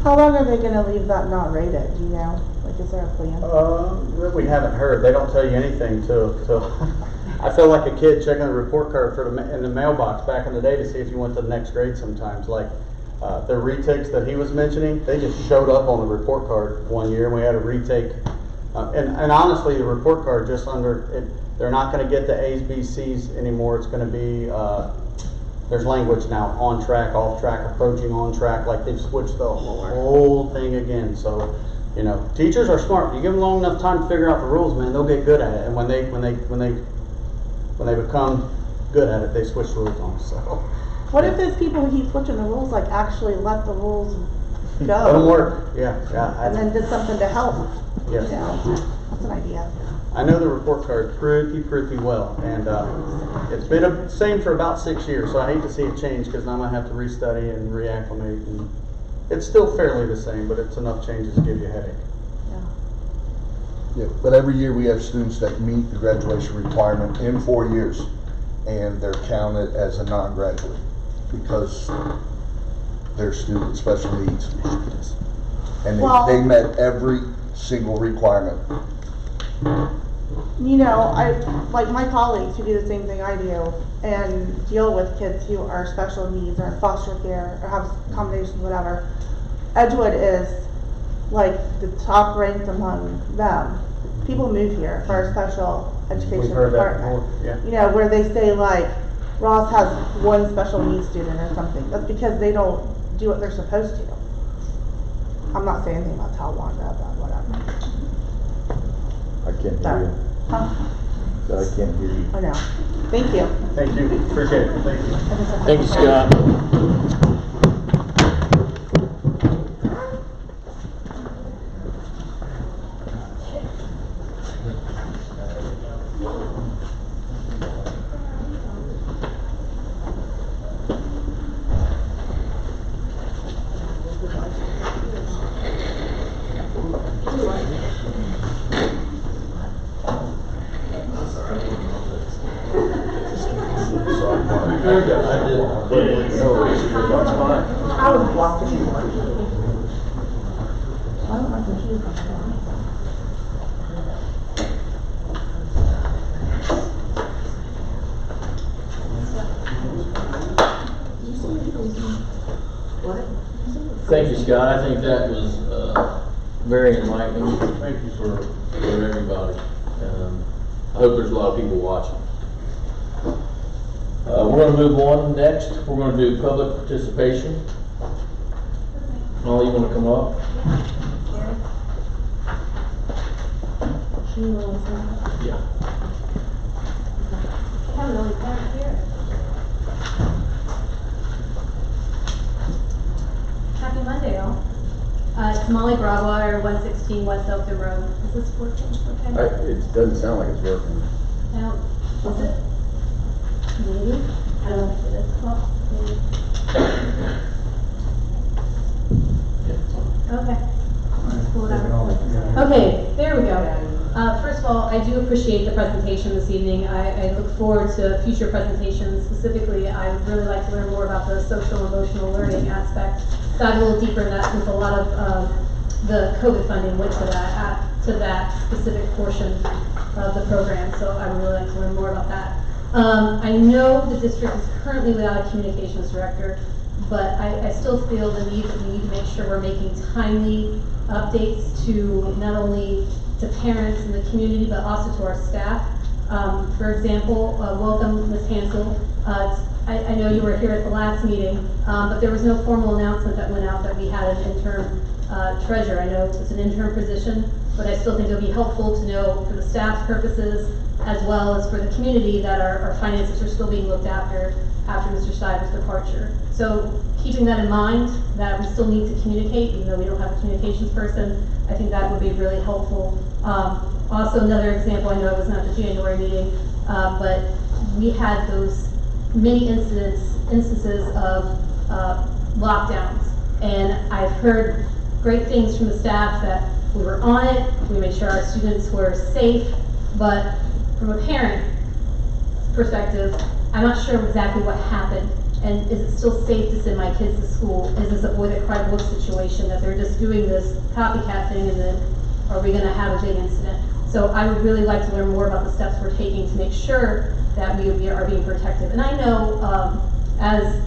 How long are they gonna leave that not rated, do you know? Like, is there a plan? We haven't heard. They don't tell you anything till I feel like a kid checking the report card for in the mailbox back in the day to see if you went to the next grade sometimes. Like, the retakes that he was mentioning, they just showed up on the report card one year and we had a retake. And honestly, the report card just under it, they're not gonna get the A's, B's, C's anymore. It's gonna be, there's language now, on track, off track, approaching on track, like they've switched the whole thing again. So, you know, teachers are smart. You give them long enough time to figure out the rules, man, they'll get good at it. And when they become good at it, they switch rules on. So, What if those people who keep switching the rules, like, actually let the rules go? let them work. Yeah. And then did something to help? Yes. You know, that's an idea. I know the report card pretty well, and it's been the same for about 6 years, so I hate to see it change because now I'm going to have to restudy and reacclimate. And it's still fairly the same, but it's enough changes to give you a headache. Yeah, but every year we have students that meet the graduation requirement in 4 years, and they're counted as a non-graduate because they're students with special needs. And they met every single requirement. You know, like my colleagues who do the same thing I do and deal with kids who are special needs or in foster care or have accommodations, whatever. Edgewood is like the top ranked among them. People move here for our special education We've heard that department. before, yeah. You know, where they say like Ross has one special needs student or something. That's because they don't do what they're supposed to. I'm not saying anything about Talawanda, but whatever. I can't hear you. Huh? So I can't hear you. I know. Thank you. Thank you. Appreciate it. Thank you. Thank you, Scott. I was blocking you. Why don't my computer come on? Thank you, Scott. I think that was very enlightening. Thank you for everybody. I hope there's a lot of people watching. We're gonna move on next. We're gonna do public participation. Molly, you wanna come up? Yeah. I haven't really parked here. Happy Monday, all. It's Molly Broadwater, 116 West Elkton Road. Is this working? Okay. It doesn't sound like it's working. Now, is it? Maybe. I don't know if it is. Well, maybe. Okay. Let's pull it out. Okay, there we go. First of all, I do appreciate the presentation this evening. I look forward to future presentations. Specifically, I would really like to learn more about the social emotional learning aspect. Dive a little deeper in that, since a lot of the COVID funding went to that specific portion of the program. So I would really like to learn more about that. I know the district is currently without a communications director, but I still feel the need that we need to make sure we're making timely updates to not only to parents in the community, but also to our staff. For example, welcome Ms. Hansel. I know you were here at the last meeting, but there was no formal announcement that went out that we had an interim treasurer. I know it's an interim position, but I still think it would be helpful to know for the staff's purposes, as well as for the community, that our finances are still being looked after Mr. Stiver's departure. So keeping that in mind, that we still need to communicate, even though we don't have a communications person, I think that would be really helpful. Also, another example, I know I was not at the January meeting, but we had those many instances of lockdowns, and I've heard great things from the staff that we were on it, we made sure our students were safe, but from a parent perspective, I'm not sure exactly what happened. And is it still safe to send my kids to school? Is this a boy that cried wolf situation, that they're just doing this copycat thing, and then are we gonna have a big incident? So I would really like to learn more about the steps we're taking to make sure that we are being protective. And I know, as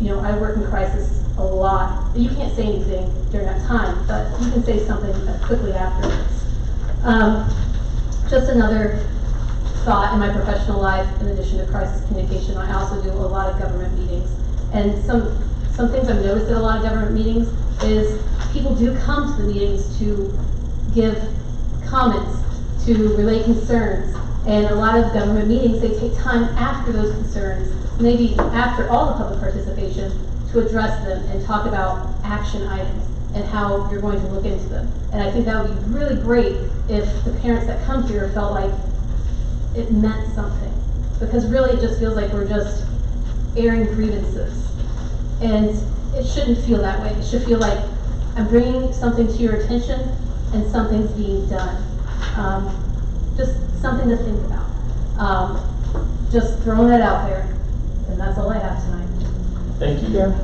you know, I work in crisis a lot. You can't say anything during that time, but you can say something quickly afterwards. Just another thought in my professional life, in addition to crisis communication, I also do a lot of government meetings. And some things I've noticed at a lot of government meetings is people do come to the meetings to give comments, to relay concerns. And a lot of government meetings, they take time after those concerns, maybe after all the public participation, to address them and talk about action items and how you're going to look into them. And I think that would be really great if the parents that come here felt like it meant something. Because really it just feels like we're just airing grievances. And it shouldn't feel that way. It should feel like I'm bringing something to your attention and something's being done. Just something to think about. Just throwing that out there. And that's all I have tonight. Thank you. Yeah.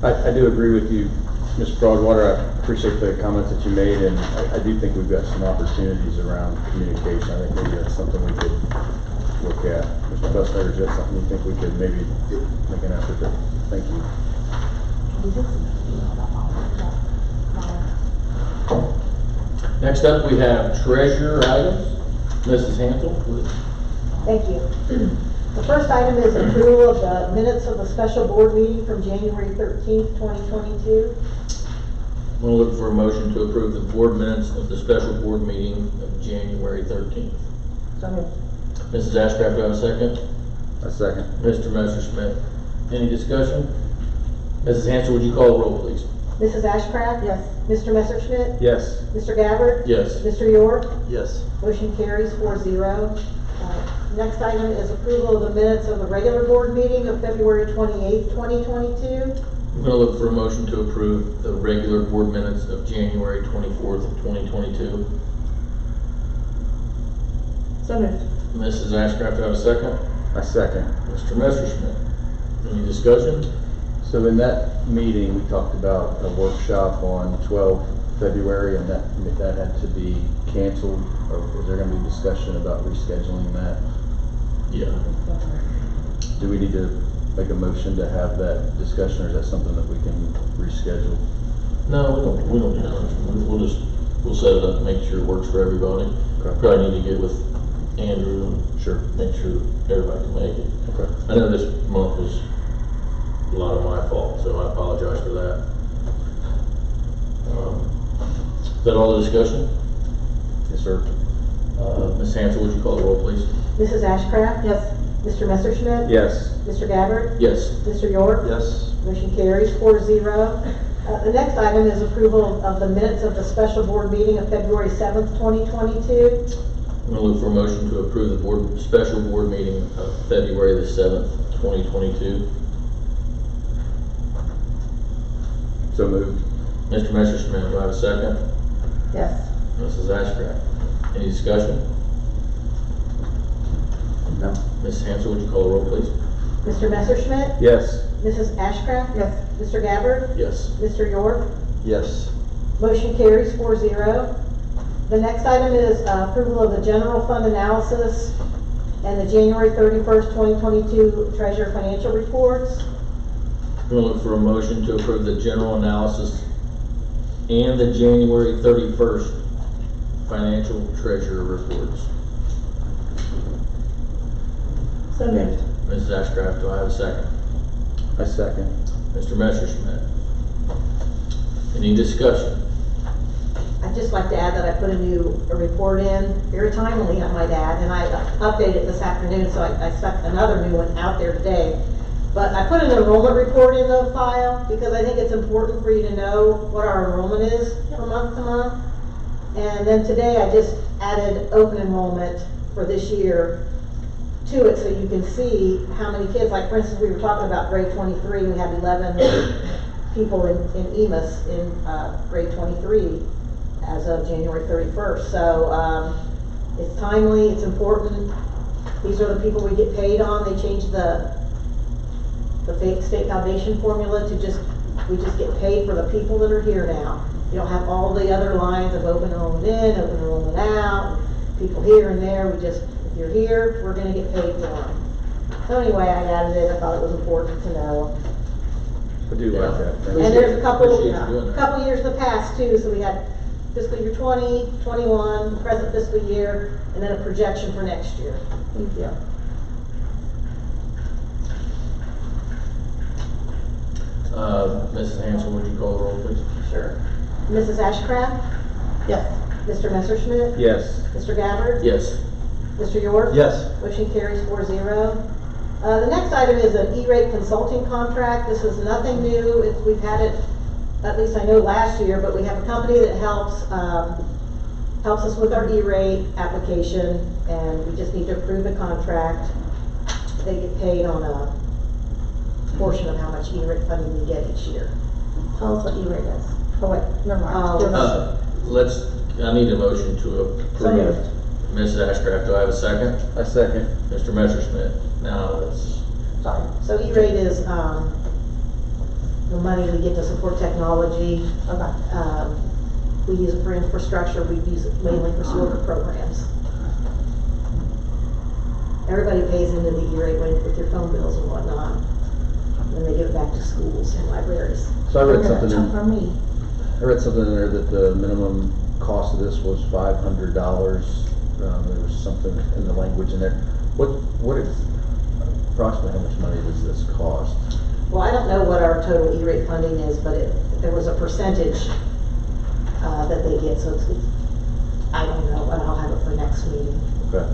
I do agree with you, Ms. Broadwater. I appreciate the comments that you made, and I do think we've got some opportunities around communication. I think maybe that's something we could look at. Mr. Bussler, is that something you think we could maybe make an effort to? Thank you. Next up, we have treasurer items. Mrs. Hansel, please. Thank you. The first item is approval of the minutes of the special board meeting from January 13th, 2022. I'm going to look for a motion to approve the board minutes of the special board meeting of January 13th. So moved. Mrs. Ashcraft, do I have a second? A second. Mr. Messerschmidt. Any discussion? Mrs. Hansel, would you call the roll, please? Mrs. Ashcraft? Yes. Mr. Messerschmidt? Yes. Mr. Gabbard? Yes. Mr. York? Yes. Motion carries 4-0. Next item is approval of the minutes of the regular board meeting of February 28th, 2022. I'm going to look for a motion to approve the regular board minutes of January 24th, 2022. So moved. Mrs. Ashcraft, do I have a second? A second. Mr. Messerschmidt. Any discussion? So in that meeting, we talked about a workshop on 12 February, and that had to be canceled, or is there going to be discussion about rescheduling that? Yeah. Do we need to make a motion to have that discussion, or is that something that we can reschedule? No, we don't need that. We'll set it up and make sure it works for everybody. Okay. Probably need to get with Andrew and Sure. make sure everybody can make it. Okay. I know this month was a lot of my fault, so I apologize for that. Is that all the discussion? Yes, sir. Ms. Hansel, would you call the roll, please? Mrs. Ashcraft? Yes. Mr. Messerschmidt? Yes. Mr. Gabbard? Yes. Mr. York? Yes. Motion carries 4-0. The next item is approval of the minutes of the special board meeting of February 7th, 2022. I'm gonna look for a motion to approve the special board meeting of February the 7th, 2022. So moved. Mr. Messerschmidt, do I have a second? Yes. Mrs. Ashcraft, any discussion? No. Ms. Hansel, would you call the roll, please? Mr. Messerschmidt? Yes. Mrs. Ashcraft? Yes. Mr. Gabbard? Yes. Mr. York? Yes. Motion carries 4-0. The next item is approval of the general fund analysis and the January 31st, 2022 treasurer financial reports. I'm gonna look for a motion to approve the general analysis and the January 31st financial treasurer reports. So moved. Mrs. Ashcraft, do I have a second? I second. Mr. Messerschmidt. Any discussion? I'd just like to add that I put a report in, very timely, I might add, and I updated it this afternoon, so I stuck another new one out there today. But I put an enrollment report in the file because I think it's important for you to know what our enrollment is from month to month. And then today I just added open enrollment for this year to it so you can see how many kids, like for instance, we were talking about grade 23, we have 11 people in EMIS in grade 23 as of January 31st. So it's timely, it's important. These are the people we get paid on. They changed the state foundation formula to we just get paid for the people that are here now. You don't have all the other lines of open enrollment in, open enrollment out, people here and there. If you're here, we're gonna get paid for them. So anyway, I added it. I thought it was important to know. I do like that. Thank And you. there's a couple, Appreciate you doing that. couple years in the past too, so we had fiscal year 20, 21, present fiscal year, and then a projection for next year. Thank you. Mrs. Hansel, would you call the roll, please? Sure. Mrs. Ashcraft? Yes. Mr. Messerschmidt? Yes. Mr. Gabbard? Yes. Mr. York? Yes. Motion carries 4-0. The next item is an E-rate consulting contract. This is nothing new. We've had it, at least I know last year, but we have a company that helps us with our E-rate application, and we just need to approve the contract. They get paid on a portion of how much E-rate funding we get each year. Tell us what E-rate is. Oh wait, never mind. I need a motion to approve. Mrs. Ashcraft, do I have a second? I second. Mr. Messerschmidt. Now let's. Sorry. So E-rate is the money we get to support technology. Okay. We use it for infrastructure. We use it mainly for sort of programs. Everybody pays into the E-rate with their phone bills and whatnot. And then they give it back to schools and libraries. So I read something in, From me. I read something in there that the minimum cost of this was $500. There was something in the language in there. What is approximately how much money does this cost? Well, I don't know what our total E-rate funding is, but there was a percentage that they get, so it's I don't know, and I'll have it for next meeting. Okay.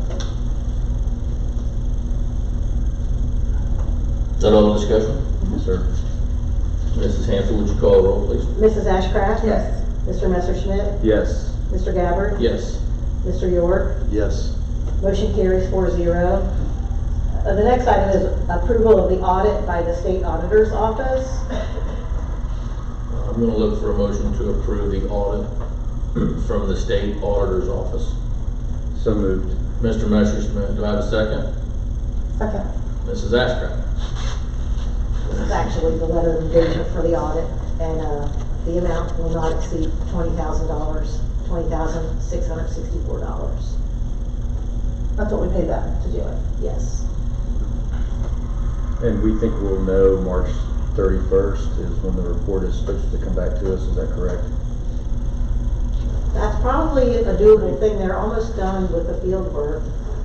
Is that all the discussion? Yes, sir. Mrs. Hansel, would you call the roll, please? Mrs. Ashcraft? Yes. Mr. Messerschmidt? Yes. Mr. Gabbard? Yes. Mr. York? Yes. Motion carries 4-0. The next item is approval of the audit by the state auditor's office. I'm going to look for a motion to approve the audit from the state auditor's office. So moved. Mr. Messerschmidt, do I have a second? Second. Mrs. Ashcraft. This is actually the letter of engagement for the audit, and the amount will not exceed $20,000, $20,664. That's what we paid them to do it. Yes. And we think we'll know March 31st is when the report is supposed to come back to us. Is that correct? That's probably a doable thing. They're almost done with the field work.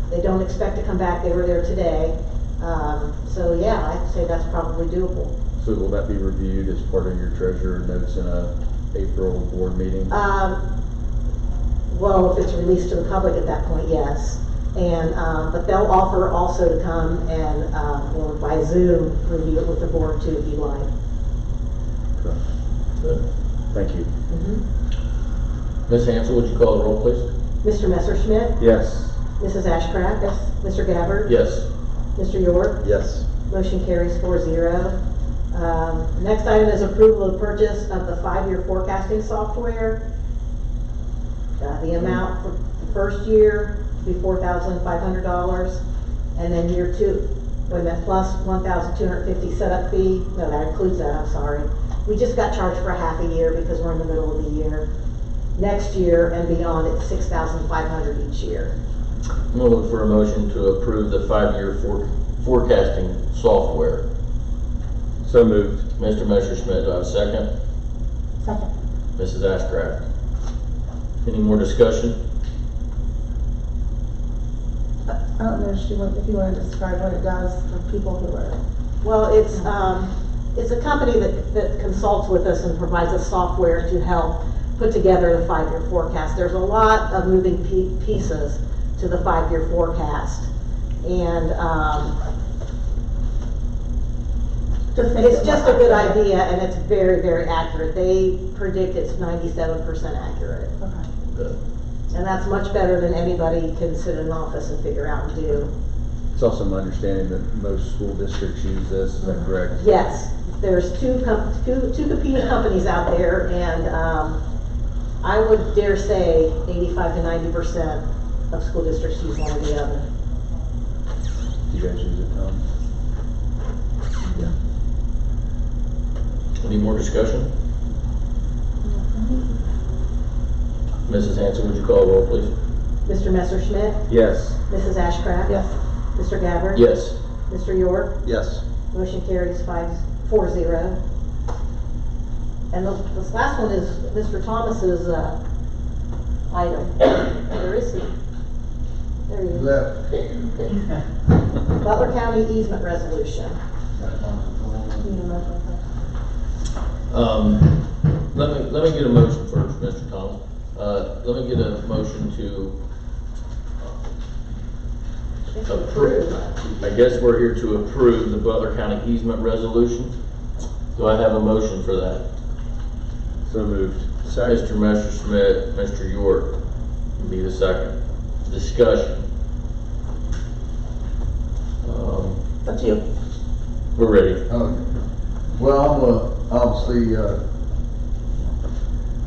They don't expect to come back. They were there today. So yeah, I'd say that's probably doable. So will that be reviewed as part of your treasurer notes in a April board meeting? Well, if it's released to the public at that point, yes. And, but they'll offer also to come and, or by Zoom, review it with the board too, if you like. Okay. Good. Thank you. Ms. Hansel, would you call the roll, please? Mr. Messerschmidt, Yes. Mrs. Ashcraft, Yes. Mr. Gabbard, Yes. Mr. York, Yes. motion carries 4-0. Next item is approval of purchase of the 5-year forecasting software. The amount for the first year will be $4,500, and then year 2, wait a minute, plus $1,250 setup fee. No, that includes that, I'm sorry. We just got charged for half a year because we're in the middle of the year. Next year and beyond, it's $6,500 each year. I'm looking for a motion to approve the 5-year forecasting software. So moved. Mr. Messerschmidt, do I have a second? Second. Mrs. Ashcraft. Any more discussion? I don't know if you want to describe what it does for people who are. Well, it's a company that consults with us and provides us software to help put together the 5-year forecast. There's a lot of moving pieces to the 5-year forecast. And it's just a good idea, and it's very, very accurate. They predict it's 97% accurate. Okay. Good. And that's much better than anybody can sit in an office and figure out and do. It's also my understanding that most school districts use this, is that correct? Yes, there's two competing companies out there, and I would dare say 85 to 90% of school districts use one or the other. Do you guys use it, Tom? Yeah. Any more discussion? Mrs. Hansel, would you call the roll, please? Mr. Messerschmidt, Yes. Mrs. Ashcraft? Yes. Mr. Gabbard? Yes. Mr. York? Yes. Motion carries 4-0. And this last one is Mr. Thomas's item. Where is he? There he is. Left. Butler County easement resolution. Let me get a motion first, Mr. Thomas. Let me get a motion to approve. I guess we're here to approve the Butler County easement resolution. Do I have a motion for that? So moved. Mr. Messerschmidt, Mr. York, be the second. Discussion. That's you. We're ready. Well, I'm obviously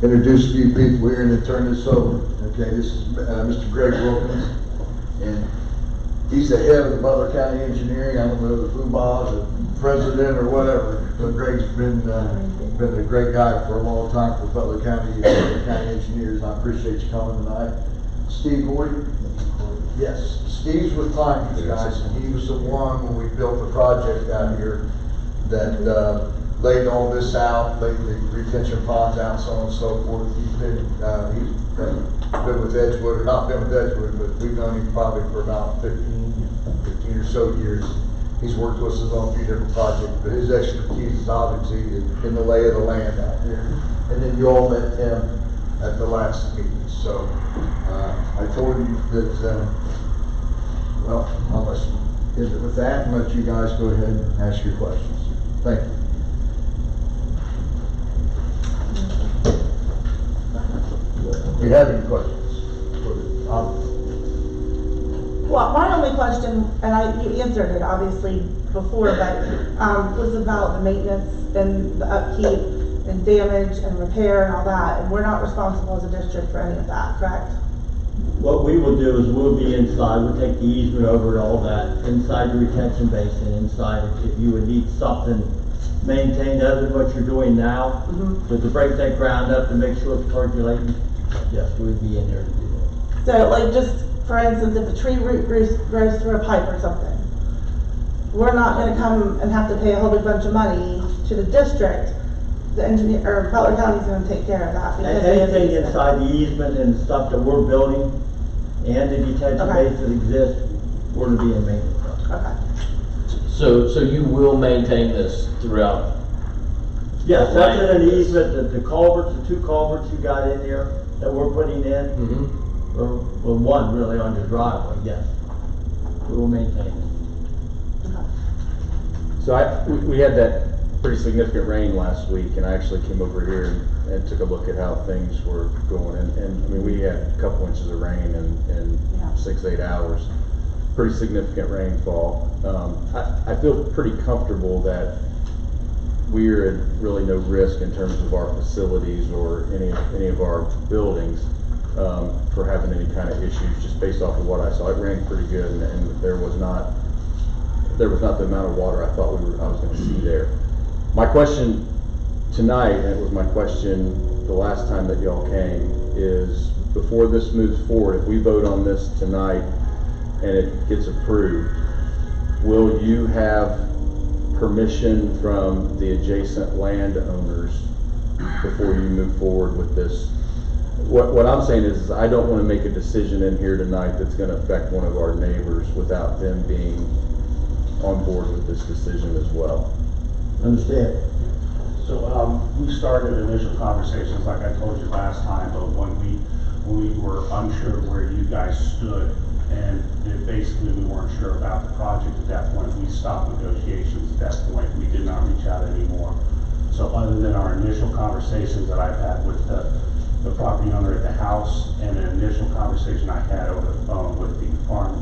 introduce a few people here and then turn this over. Okay, this is Mr. Greg Wilkins, and he's the head of the Butler County Engineering. I don't know the FUBA, the president or whatever, but Greg's been a great guy for a long time for Butler County Engineers. I appreciate you coming tonight. Steve Gordy? Yes, Steve's with Time, guys, and he was the one when we built the project out here that laid all this out, laid the retention ponds out, so on and so forth. He's been with Edgewood, or not been with Edgewood, but we've known him probably for about 15 or so years. He's worked with us on a few different projects, but his expertise is obviously in the lay of the land out there. And then you all met him at the last meeting. So I told you that, well, I'll end it with that and let you guys go ahead and ask your questions. Thank you. Do you have any questions? Well, my only question, and you answered it obviously before, but was about the maintenance and the upkeep and damage and repair and all that, and we're not responsible as a district for any of that, correct? What we will do is we'll be inside, we'll take the easement over and all that, inside the retention basin, inside, if you would need something maintained other than what you're doing now, to break that ground up to make sure it's percolating, yes, we'd be in there to do that. So like just, for instance, if a tree root grows through a pipe or something, we're not gonna come and have to pay a whole big bunch of money to the district. The engineer, or Butler County's gonna take care of that. Because Anything inside the easement and stuff that we're building and the detention base that exists, we're to be in maintenance of. Okay. So you will maintain this throughout? Yes, that's in an easement, the culverts, the 2 culverts you got in there that we're putting in, Mm-hmm. or, well, 1 really on your driveway, yes. We will maintain it. So we had that pretty significant rain last week, and I actually came over here and took a look at how things were going, and I mean, we had a couple inches of rain in 6-8 hours. Pretty significant rainfall. I feel pretty comfortable that we're at really no risk in terms of our facilities or any of our buildings for having any kind of issues, just based off of what I saw. It rained pretty good, and there was not the amount of water I thought I was going to see there. My question tonight, and it was my question the last time that y'all came, is before this moves forward, if we vote on this tonight and it gets approved, will you have permission from the adjacent landowners before you move forward with this? What I'm saying is I don't want to make a decision in here tonight that's going to affect one of our neighbors without them being on board with this decision as well. Understand? So we started initial conversations, like I told you last time, but when we were unsure where you guys stood, and basically we weren't sure about the project at that point, we stopped negotiations at that point. We did not reach out anymore. So other than our initial conversations that I've had with the property owner at the house, and an initial conversation I had over the phone with the farm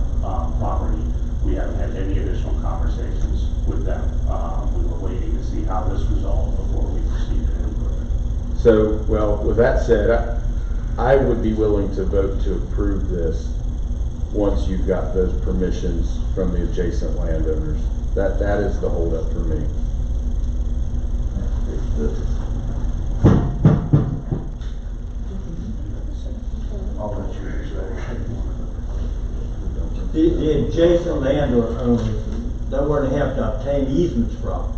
property, we haven't had any additional conversations with them. We were waiting to see how this resolved before we proceeded any further. So, well, with that said, I would be willing to vote to approve this once you've got those permissions from the adjacent landowners. That is the holdup for me. I'll let you say. The adjacent landowners that we're gonna have to obtain easements from,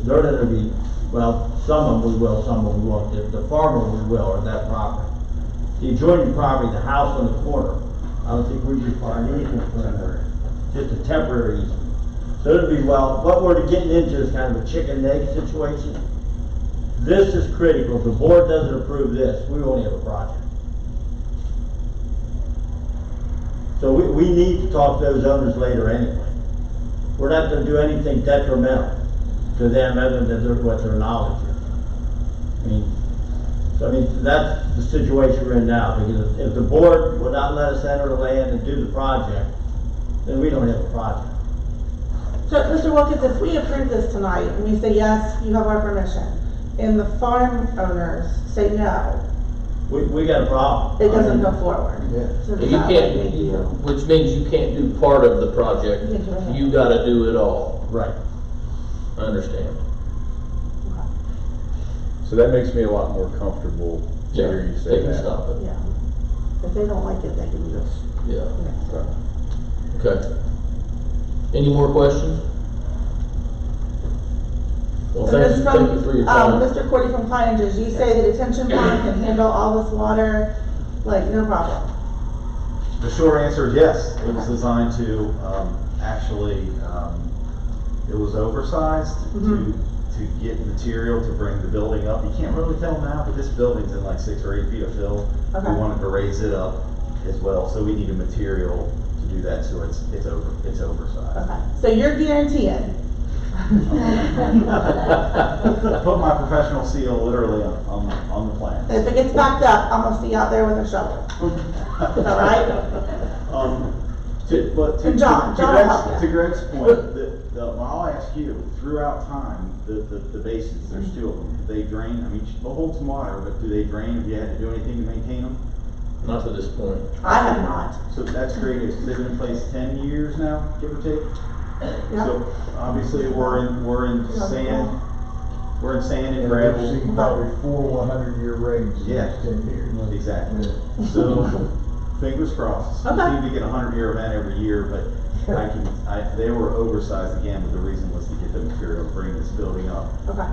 they're gonna be, well, some of them we will, some of them we won't. The farmer we will, or that property. The adjoining property, the house on the corner, I don't think we require an easement for that, just a temporary easement. So it'll be, well, what we're getting into is kind of a chicken and egg situation. This is critical. If the board doesn't approve this, we won't have a project. So we need to talk to those owners later anyway. We're not gonna do anything detrimental to them other than what their knowledge is. I mean, that's the situation we're in now, because if the board would not let us enter the land and do the project, then we don't have a project. So, Mr. Wilkins, if we approve this tonight and we say, yes, you have our permission, and the farm owners say no, We got a problem. it doesn't go forward. Yeah. So You that's can't, a big deal. which means you can't do part of the project, you gotta do it all. Right. I understand. So that makes me a lot more comfortable to hear you say They can that. stop it, Yeah. If they don't like it, they can just. yeah. Okay. Any more questions? Well, So this thank you for your time. Mr. Cordy from Pioneers, you say the detention pond can handle all this water, like, no problem? The short answer is yes. It was designed to, actually, it was oversized to get material to bring the building up. You can't really tell now, but this building's in like 6 or 8 feet of fill. Okay. We wanted to raise it up as well, so we needed material to do that, so it's oversized. Okay, so you're guaranteeing? I put my professional seal literally on the plan. If it gets backed up, I'm gonna see you out there with a shovel. All right? To John will help you. To Greg's point, well, I'll ask you, throughout time, the basins, there's 2 of them, do they drain? I mean, they'll hold some water, but do they drain? Have you had to do anything to maintain them? Not to this point. I have not. So that's great news. They've been in place 10 years now, give or take. Yeah. So obviously we're in sand. We're in sand and gravel. We've seen probably 4 100-year rains in the Yeah. last 10 years. Exactly. So fingers crossed. We Okay. seem to get a 100-year event every year, but they were oversized again, but the reason was to get the material to bring this building up. Okay.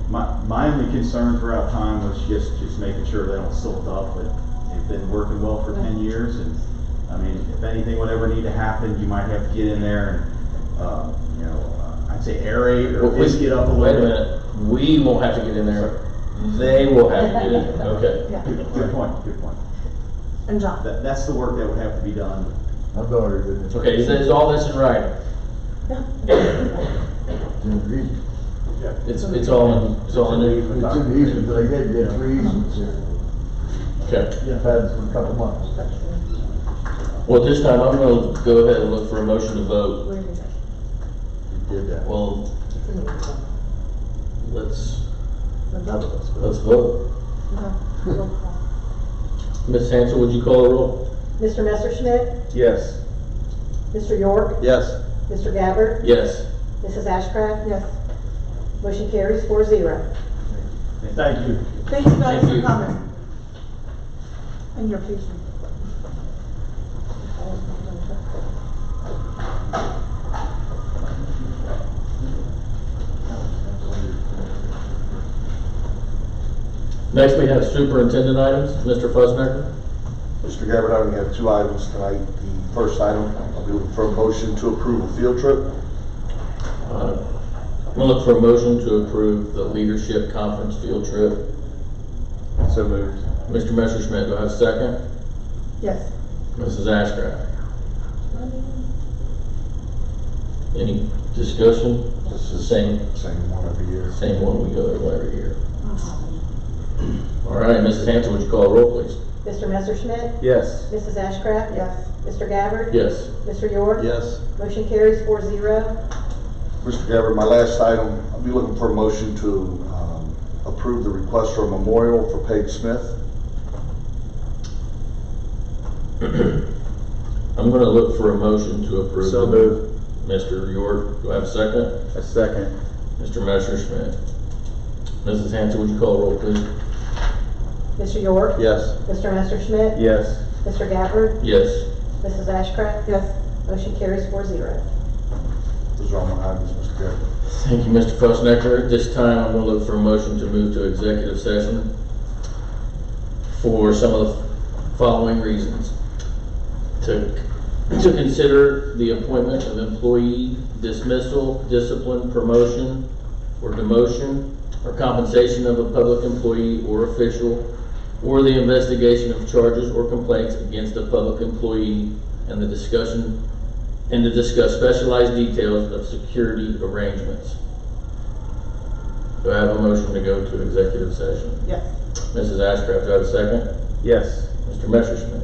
My only concern throughout time was just making sure they don't silt up, but they've been working well for 10 years, and I mean, if anything would ever need to happen, you might have to get in there I'd say aerate or Well, please biscuit up a little Wait a bit. minute, we won't have to get in there, they will have to get in there, okay. Yeah. Good point, good point. And John? That's the work that would have to be done. My daughter did it. Okay, so is all this in writing? It's all in It's in the easement, but I did get 3 easements here. Okay. I've had this for a couple months. Well, this time I'm gonna go ahead and look for a motion to vote. You did that. Well, let's vote. Ms. Hansel, would you call a roll? Mr. Messerschmidt, Yes. Mr. York, Yes. Mr. Gabbard, Yes. Mrs. Ashcraft. Yes. Motion carries 4-0. Thank you. Thank you guys Thank for you. coming. And your patience. Next, we have superintendent items. Mr. Fussnacker? Mr. Gabbard, I only have 2 items tonight. The first item, I'll be looking for a motion to approve a field trip. I'm gonna look for a motion to approve the leadership conference field trip. So moved. Mr. Messerschmidt, do I have a second? Yes. Mrs. Ashcraft? Any discussion? This is Same one every year. Same one we go every year. All right, Mrs. Hansel, would you call a roll, please? Mr. Messerschmidt, Yes. Mrs. Ashcraft. Yes. Mr. Gabbard. Yes. Mr. York. Yes. Motion carries 4-0. Mr. Gabbard, my last item, I'll be looking for a motion to approve the request for a memorial for Paige Smith. I'm gonna look for a motion to approve. So moved. Mr. York, do I have a second? A second. Mr. Messerschmidt. Mrs. Hansel, would you call a roll, please? Mr. York. Yes. Mr. Messerschmidt. Yes. Mr. Gabbard. Yes. Mrs. Ashcraft. Yes. Motion carries 4-0. Those are all my items, Mr. Gabbard. Thank you, Mr. Fussnacker. At this time, I'm gonna look for a motion to move to executive session for some of the following reasons. To consider the appointment of employee, dismissal, discipline, promotion, or demotion, or compensation of a public employee or official, or the investigation of charges or complaints against a public employee, and to discuss specialized details of security arrangements. Do I have a motion to go to executive session? Yes. Mrs. Ashcraft, do I have a second? Yes. Mr. Messerschmidt.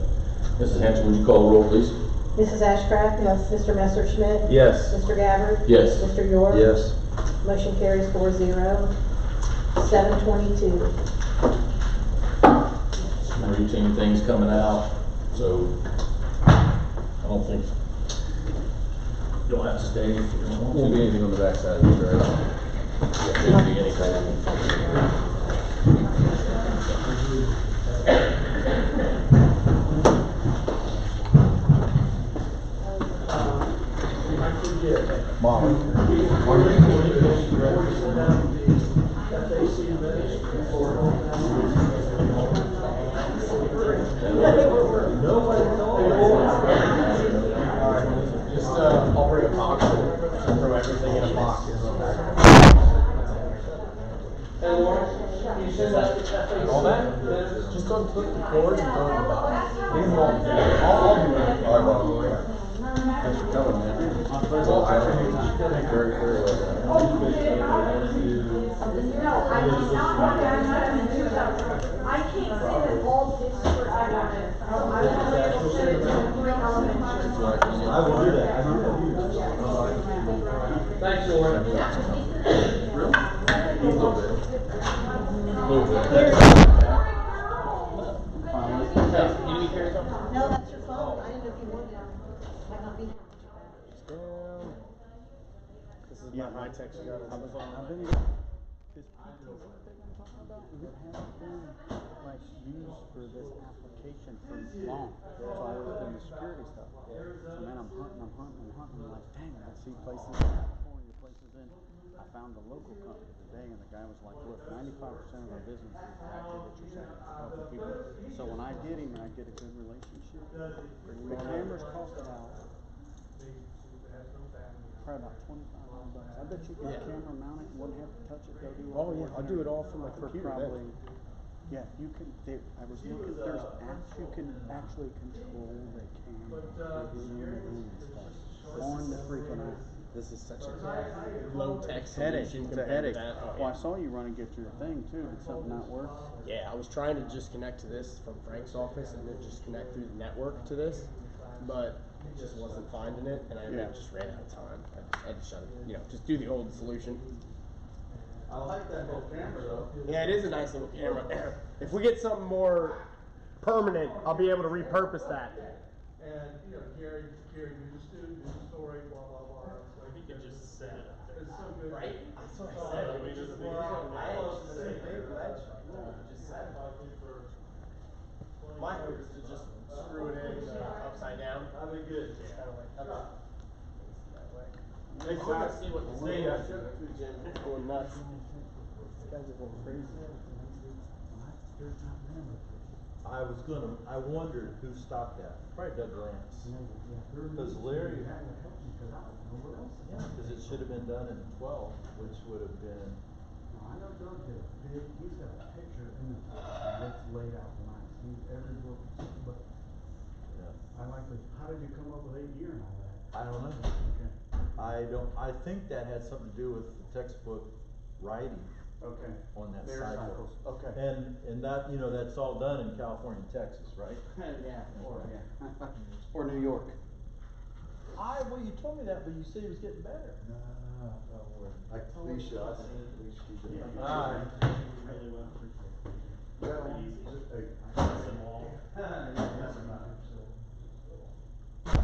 Mrs. Hansel, would you call a roll, please? Mrs. Ashcraft. Yes. Mr. Messerschmidt. Yes. Mr. Gabbard. Yes. Mr. York. Yes. Motion carries 4-0. 7:22. Some routine things coming out, so I don't think, you don't have to stay if you don't want Won't be to. anything on the backside of it, right? Shouldn't be anything. Molly. Just, I'll bring a box and throw everything in a box. Hey Lauren, you send that, all that? Just unput the cords and throw it in the box. Leave them all. I'll do it. All right, Bob. Thanks for coming, man. Well, I think Very, very well No, I did not want to I can't say that all districts I wanted. I want to be able to send it to 3 elementary. I will do that. Thanks, Lauren. No, that's your phone. I didn't know if you wanted it. Might not be. This is my high tech stuff. I was on. This PTC thing I'm talking about, it has been like used for this application for long. So I was in the security stuff. So man, I'm hunting. I'm like, dang, I see places in California, places in. I found a local company today, and the guy was like, look, 95% of our business is exactly what you're saying, helping people. So when I get him and I get a good relationship, the cameras cost $1. probably about $2,500. I bet you could Yeah. camera mount it and wouldn't have to touch it, go do Oh, all yeah, the I'll do it all from my for computer probably, then. yeah, you can, I was looking, there's apps you can actually control the camera, zoom in and stuff, on the freaking app. This is such a low-tech Headache, solution it's a compared headache. to that. Oh, Well, I yeah. saw you run and get your thing too, did something not work? Yeah, I was trying to just connect to this from Frank's office and then just connect through the network to this, but it just wasn't finding it, and I just ran out of time. I just shut it, just do the old solution. I like that little camera though. Yeah, it is a nice little camera. If we get something more permanent, I'll be able to repurpose that. And, Gary, you just do the story, blah, blah, blah. It's like, You could just set it up there. It's so good. Right? That's what I Oh, said. I We mean, just it's were a on big edge. ledge. It's a big ledge right there. Just set it. My hope is to just screw it in upside down. That'd be good. Just kind of like up. Hey, We're gonna see what the state has to do, Jim. It's going nuts. These guys are going crazy. I wondered who stopped that. Probably Doug Rance. Because Larry, yeah, because it should have been done in 12, which would have been. I know Doug did a big, he's got a picture in the book that's laid out nice. Every book, but Yeah. I like the, how did you come up with 8 year and all that? I don't know. I think that had something to do with the textbook writing. Okay. On that Their cycle. cycles, okay. And that, that's all done in California and Texas, right? Yeah, or New York. Well, you told me that, but you said it was getting better. Like Felicia, I think Felicia. Yeah. All right. Really well. Yeah. Easy. Hey. Pass them all. Yeah, it has to stay on until they come out and say that.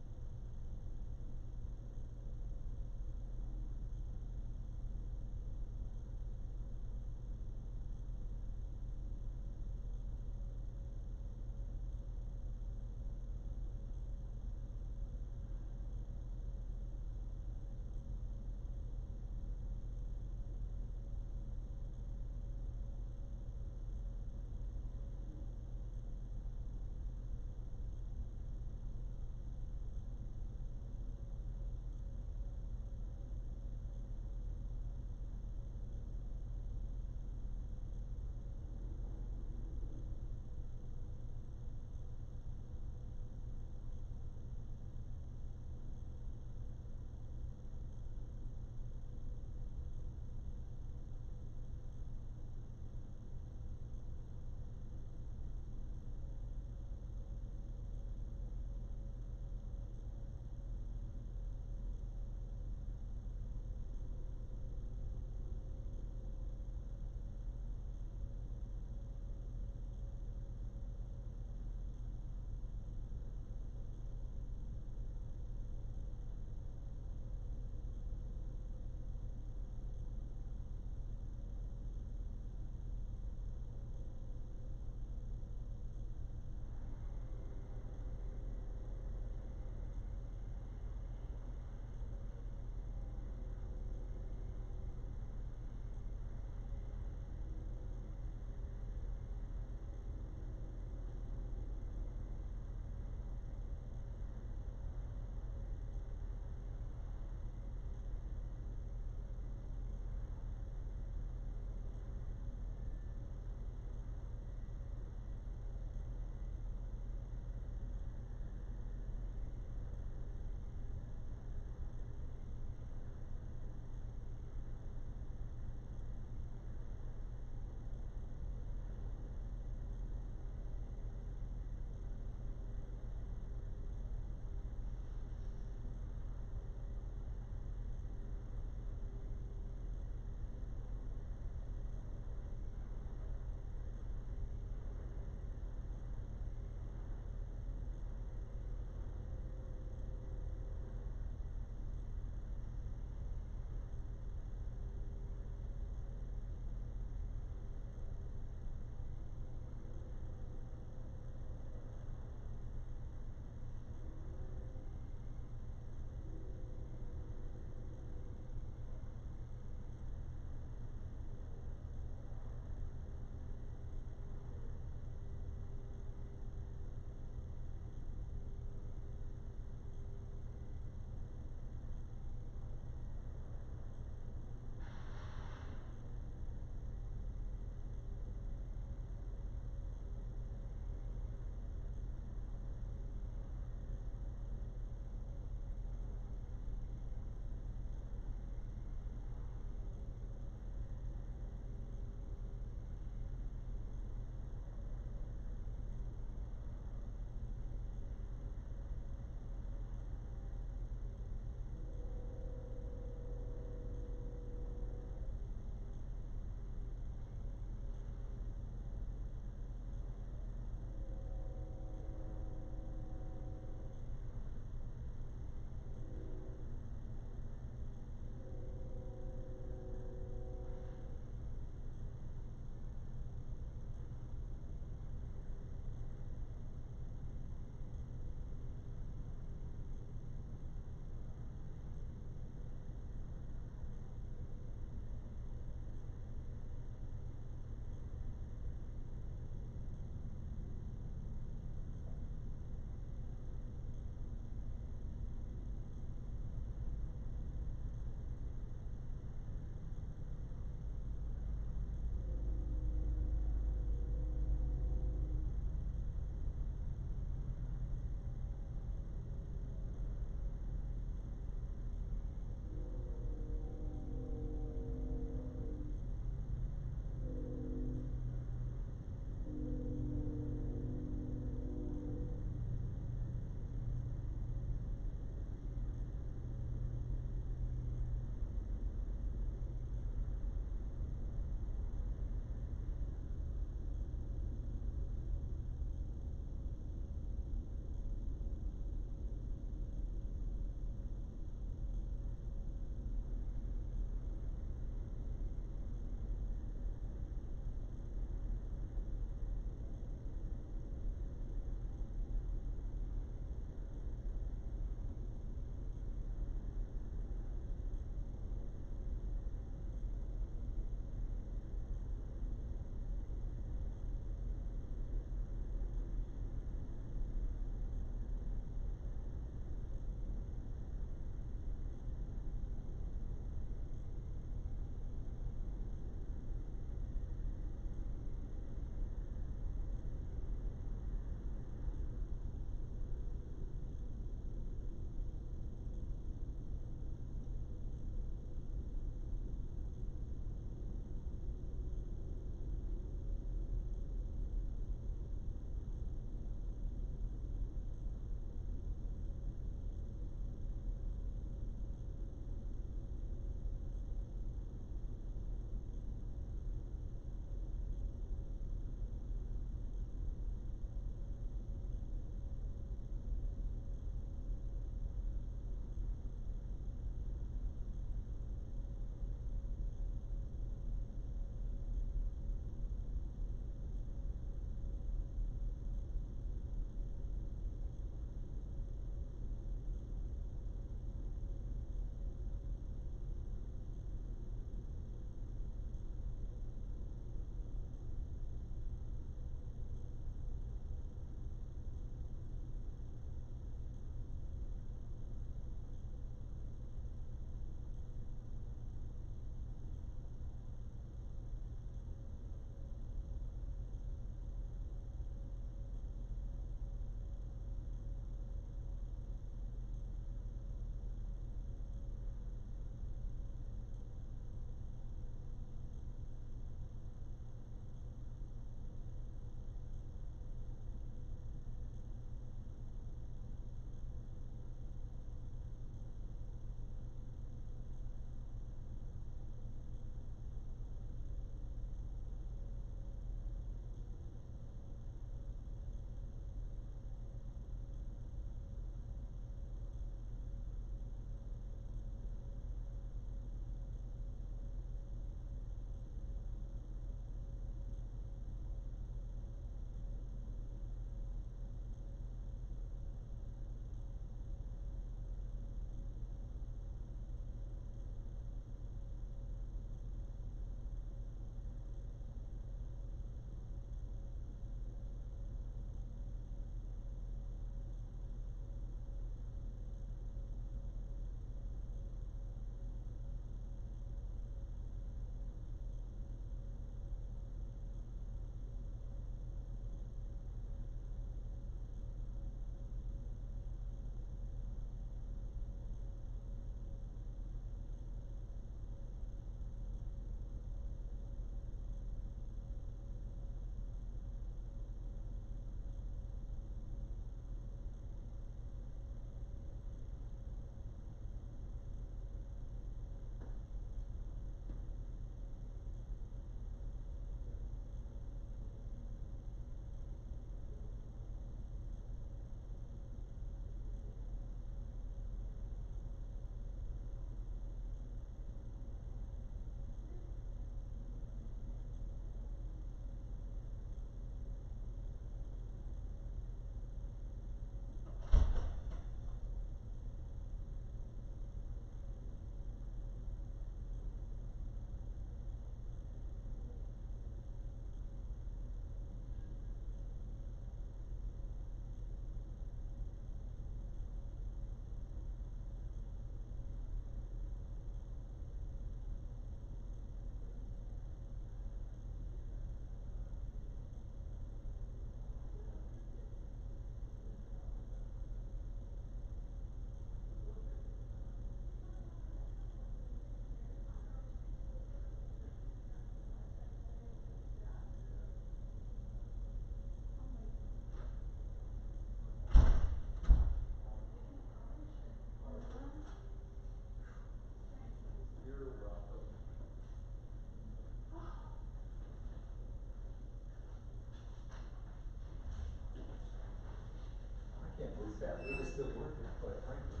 that we were still working, quite frankly.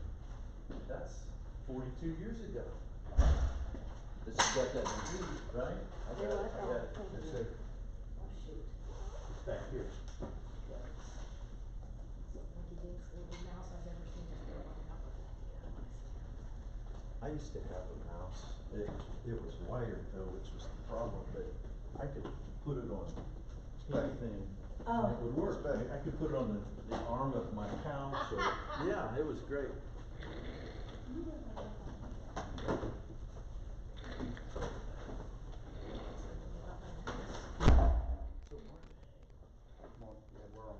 That's 42 years ago. This has got that degree, right? I got it. Yes, sir. Oh, shoot. It's back here. So, like he did, the mouse I've ever seen just go on top of that. I used to have a mouse. It was wired though, which was the problem, but I could put it on anything. Oh. It would work. I could put it on the arm of my couch or, yeah, it was great. Come on, yeah, we're on.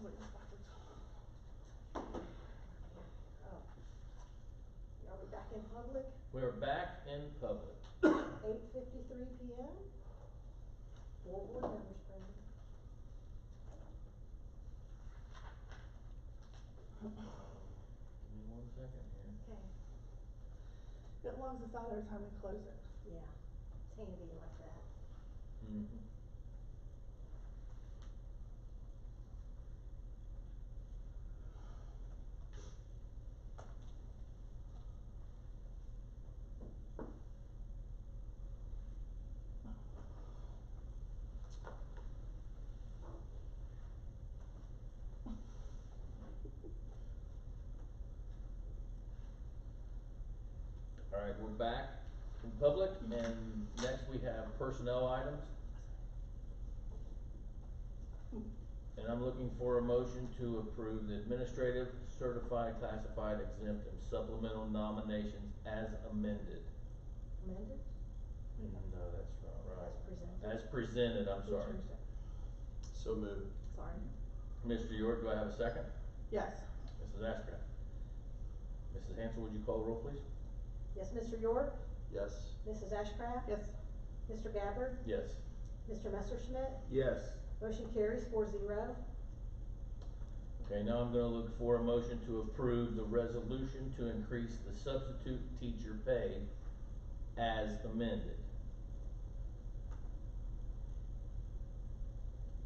Wait, it's backwards. Oh. Are we back in public? We're back in public. 8:53 PM. 4 board members present. Give me 1 second here. Okay. It logs us out every time we close it. Yeah, it's handy like that. Mm-hmm. All right, we're back in public, and next we have personnel items. And I'm looking for a motion to approve the administrative, certified, classified, exempt, and supplemental nominations as amended. Amended? No, that's not right. As presented. As presented, I'm sorry. So moved. Sorry. Mr. York, do I have a second? Yes. Mrs. Ashcraft. Mrs. Hansel, would you call the roll, please? Yes, Mr. York? Yes. Mrs. Ashcraft? Yes. Mr. Gabbard? Yes. Mr. Messerschmidt? Yes. Motion carries 4-0. Okay, now I'm gonna look for a motion to approve the resolution to increase the substitute teacher pay as amended.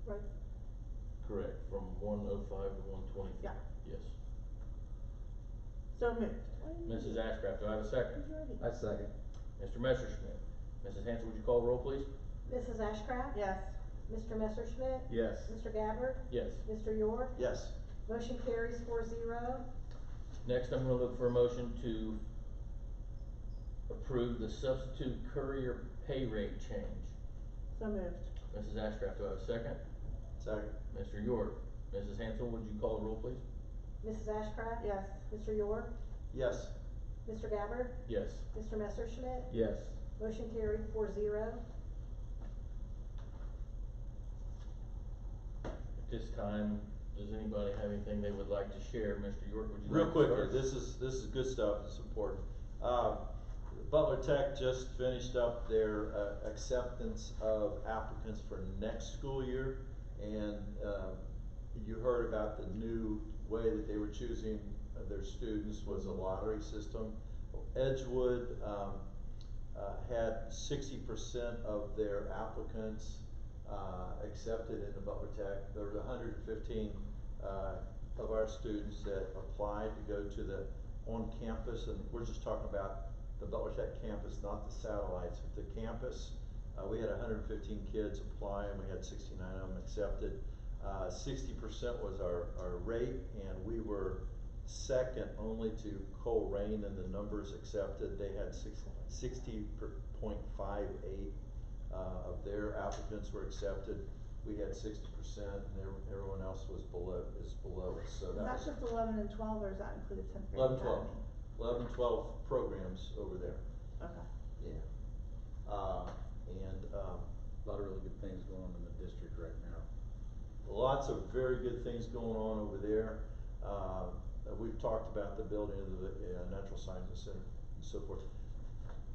Right. Correct, from 105 to 125. Yeah. Yes. So moved. Mrs. Ashcraft, do I have a second? I second. Mr. Messerschmidt. Mrs. Hansel, would you call the roll, please? Mrs. Ashcraft? Yes. Mr. Messerschmidt? Yes. Mr. Gabbard? Yes. Mr. York? Yes. Motion carries 4-0. Next, I'm gonna look for a motion to approve the substitute courier pay rate change. So moved. Mrs. Ashcraft, do I have a second? Second. Mr. York. Mrs. Hansel, would you call the roll, please? Mrs. Ashcraft? Yes. Mr. York? Yes. Mr. Gabbard? Yes. Mr. Messerschmidt? Yes. Motion carried 4-0. At this time, does anybody have anything they would like to share? Mr. York, would you like Real to quickly, start? this is good stuff, it's important. Butler Tech just finished up their acceptance of applicants for next school year, and you heard about the new way that they were choosing their students was a lottery system. Edgewood had 60% of their applicants accepted into Butler Tech. There were 115 of our students that applied to go to the on-campus, and we're just talking about the Butler Tech campus, not the satellites, but the campus. We had 115 kids apply, and we had 69 of them accepted. 60% was our rate, and we were second only to Coleraine in the numbers accepted. They had 60.58 of their applicants were accepted. We had 60%, and everyone else was below us. So Is that just 11 and 12, or is that included 10th grade? 11, 12. 11, 12 programs over there. Okay. Yeah. A lot of really good things going on in the district right now. Lots of very good things going on over there. We've talked about the building of the Natural Sciences Center and so forth.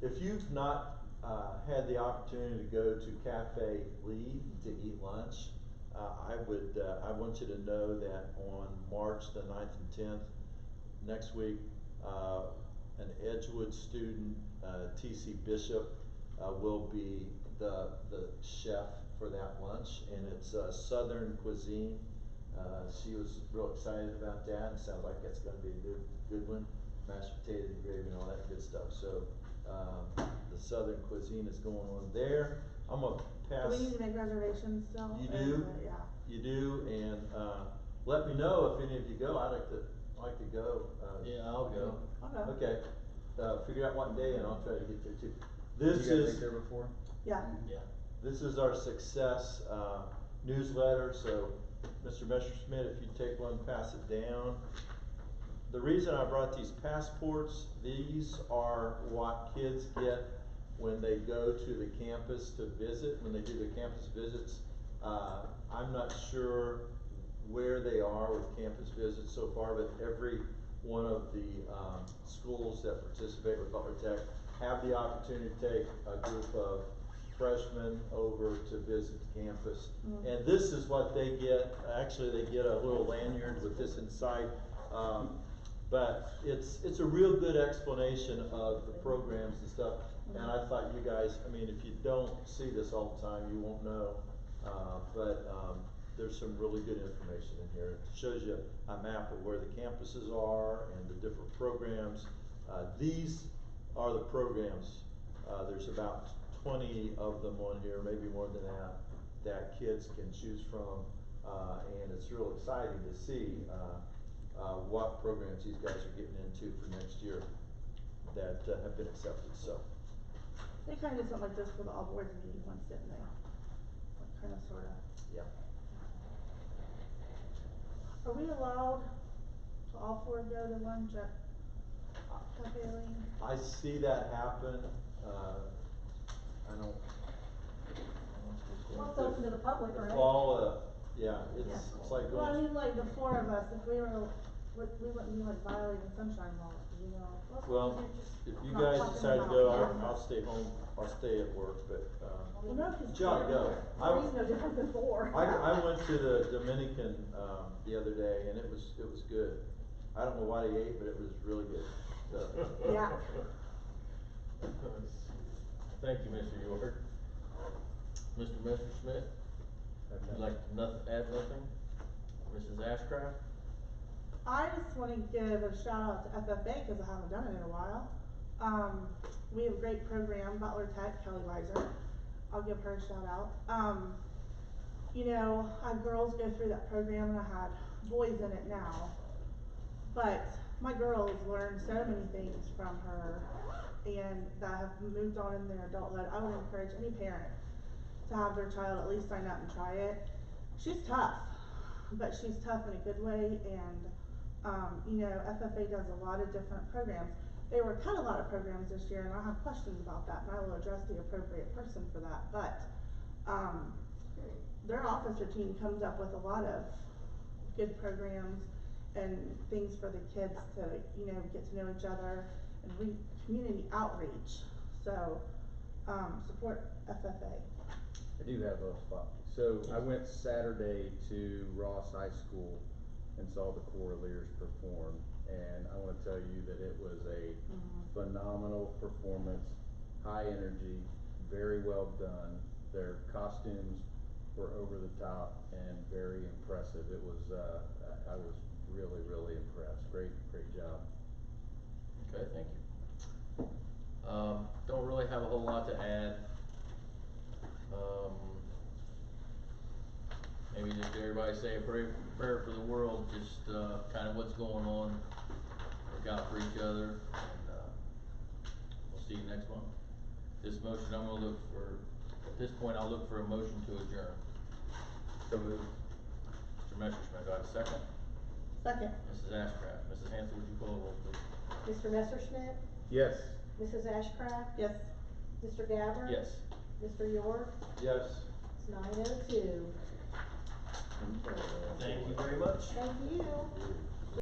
If you've not had the opportunity to go to Cafe Lee to eat lunch, I want you to know that on March the 9th and 10th, next week, an Edgewood student, T.C. Bishop, will be the chef for that lunch, and it's Southern cuisine. She was real excited about that, and sounds like that's going to be a good one. Mashed potatoes and gravy and all that good stuff. So the Southern cuisine is going on there. I'm gonna pass. Do we need to make reservations still? You do. Yeah. You do, and let me know if any of you go. I'd like to go. Yeah, I'll go. Okay. Figure out what day, and I'll try to get there too. This you guys been there before? Yeah. Yeah. This is our success newsletter. So, Mr. Messerschmidt, if you take one, pass it down. The reason I brought these passports, these are what kids get when they go to the campus to visit, when they do the campus visits. I'm not sure where they are with campus visits so far, but every one of the schools that participate with Butler Tech have the opportunity to take a group of freshmen over to visit the campus. Mm-hmm. And this is what they get. Actually, they get a little lanyard with this inside. But it's a real good explanation of the programs and stuff. And I thought you guys, I mean, if you don't see this all the time, you won't know. But there's some really good information in here. It shows you a map of where the campuses are and the different programs. These are the programs. There's about 20 of them on here, maybe more than that kids can choose from. And it's real exciting to see what programs these guys are getting into for next year that have been accepted. So they kind of did something like this for the all boards meeting once, didn't they? Like kind of, sort of. Yeah. Are we allowed to all four go to lunch at Cafe Lane? I see that happen. I don't. Well, it's open to the public, right? All, yeah, it's like going. Well, I mean, like the four of us, if we wouldn't be like violating sunshine law, you know. Well, if you guys decide to go, I'll stay home. I'll stay at work, but well, no, because you ought to go. Three's no different than four. I went to the Dominican the other day, and it was good. I don't know what he ate, but it was really good. So. Yeah. Thank you, Mr. York. Mr. Messerschmidt, would you like to add nothing? Mrs. Ashcraft? I just want to give a shout out to FFA because I haven't done it in a while. We have a great program, Butler Tech, Kelly Weiser. I'll give her a shout out. You know, I had girls go through that program and I had boys in it now. But my girls learned so many things from her and that have moved on in their adulthood. I would encourage any parent to have their child at least sign up and try it. She's tough, but she's tough in a good way, and you know, FFA does a lot of different programs. They were cut a lot of programs this year, and I have questions about that, and I will address the appropriate person for that. But their officer team comes up with a lot of good programs and things for the kids to, you know, get to know each other and community outreach. So support FFA. I do have a spot. So I went Saturday to Ross High School and saw the Coraliers perform, and I want to tell you that it was a phenomenal performance, high energy, very well done. Their costumes were over the top and very impressive. It was I was really impressed. Great job. Okay, thank you. Don't really have a whole lot to add. Maybe just everybody say a prayer for the world, just kind of what's going on, look out for each other, and we'll see you next month. This motion, I'm going to look for, at this point, I'll look for a motion to adjourn. So moved. Mr. Messerschmidt, do I have a second? Second. Mrs. Ashcraft. Mrs. Hanson, would you call the roll, please? Mr. Messerschmidt? Yes. Mrs. Ashcraft? Yes. Mr. Gabbard? Yes. Mr. York? Yes. It's 9:02. Thank you very much. Thank you.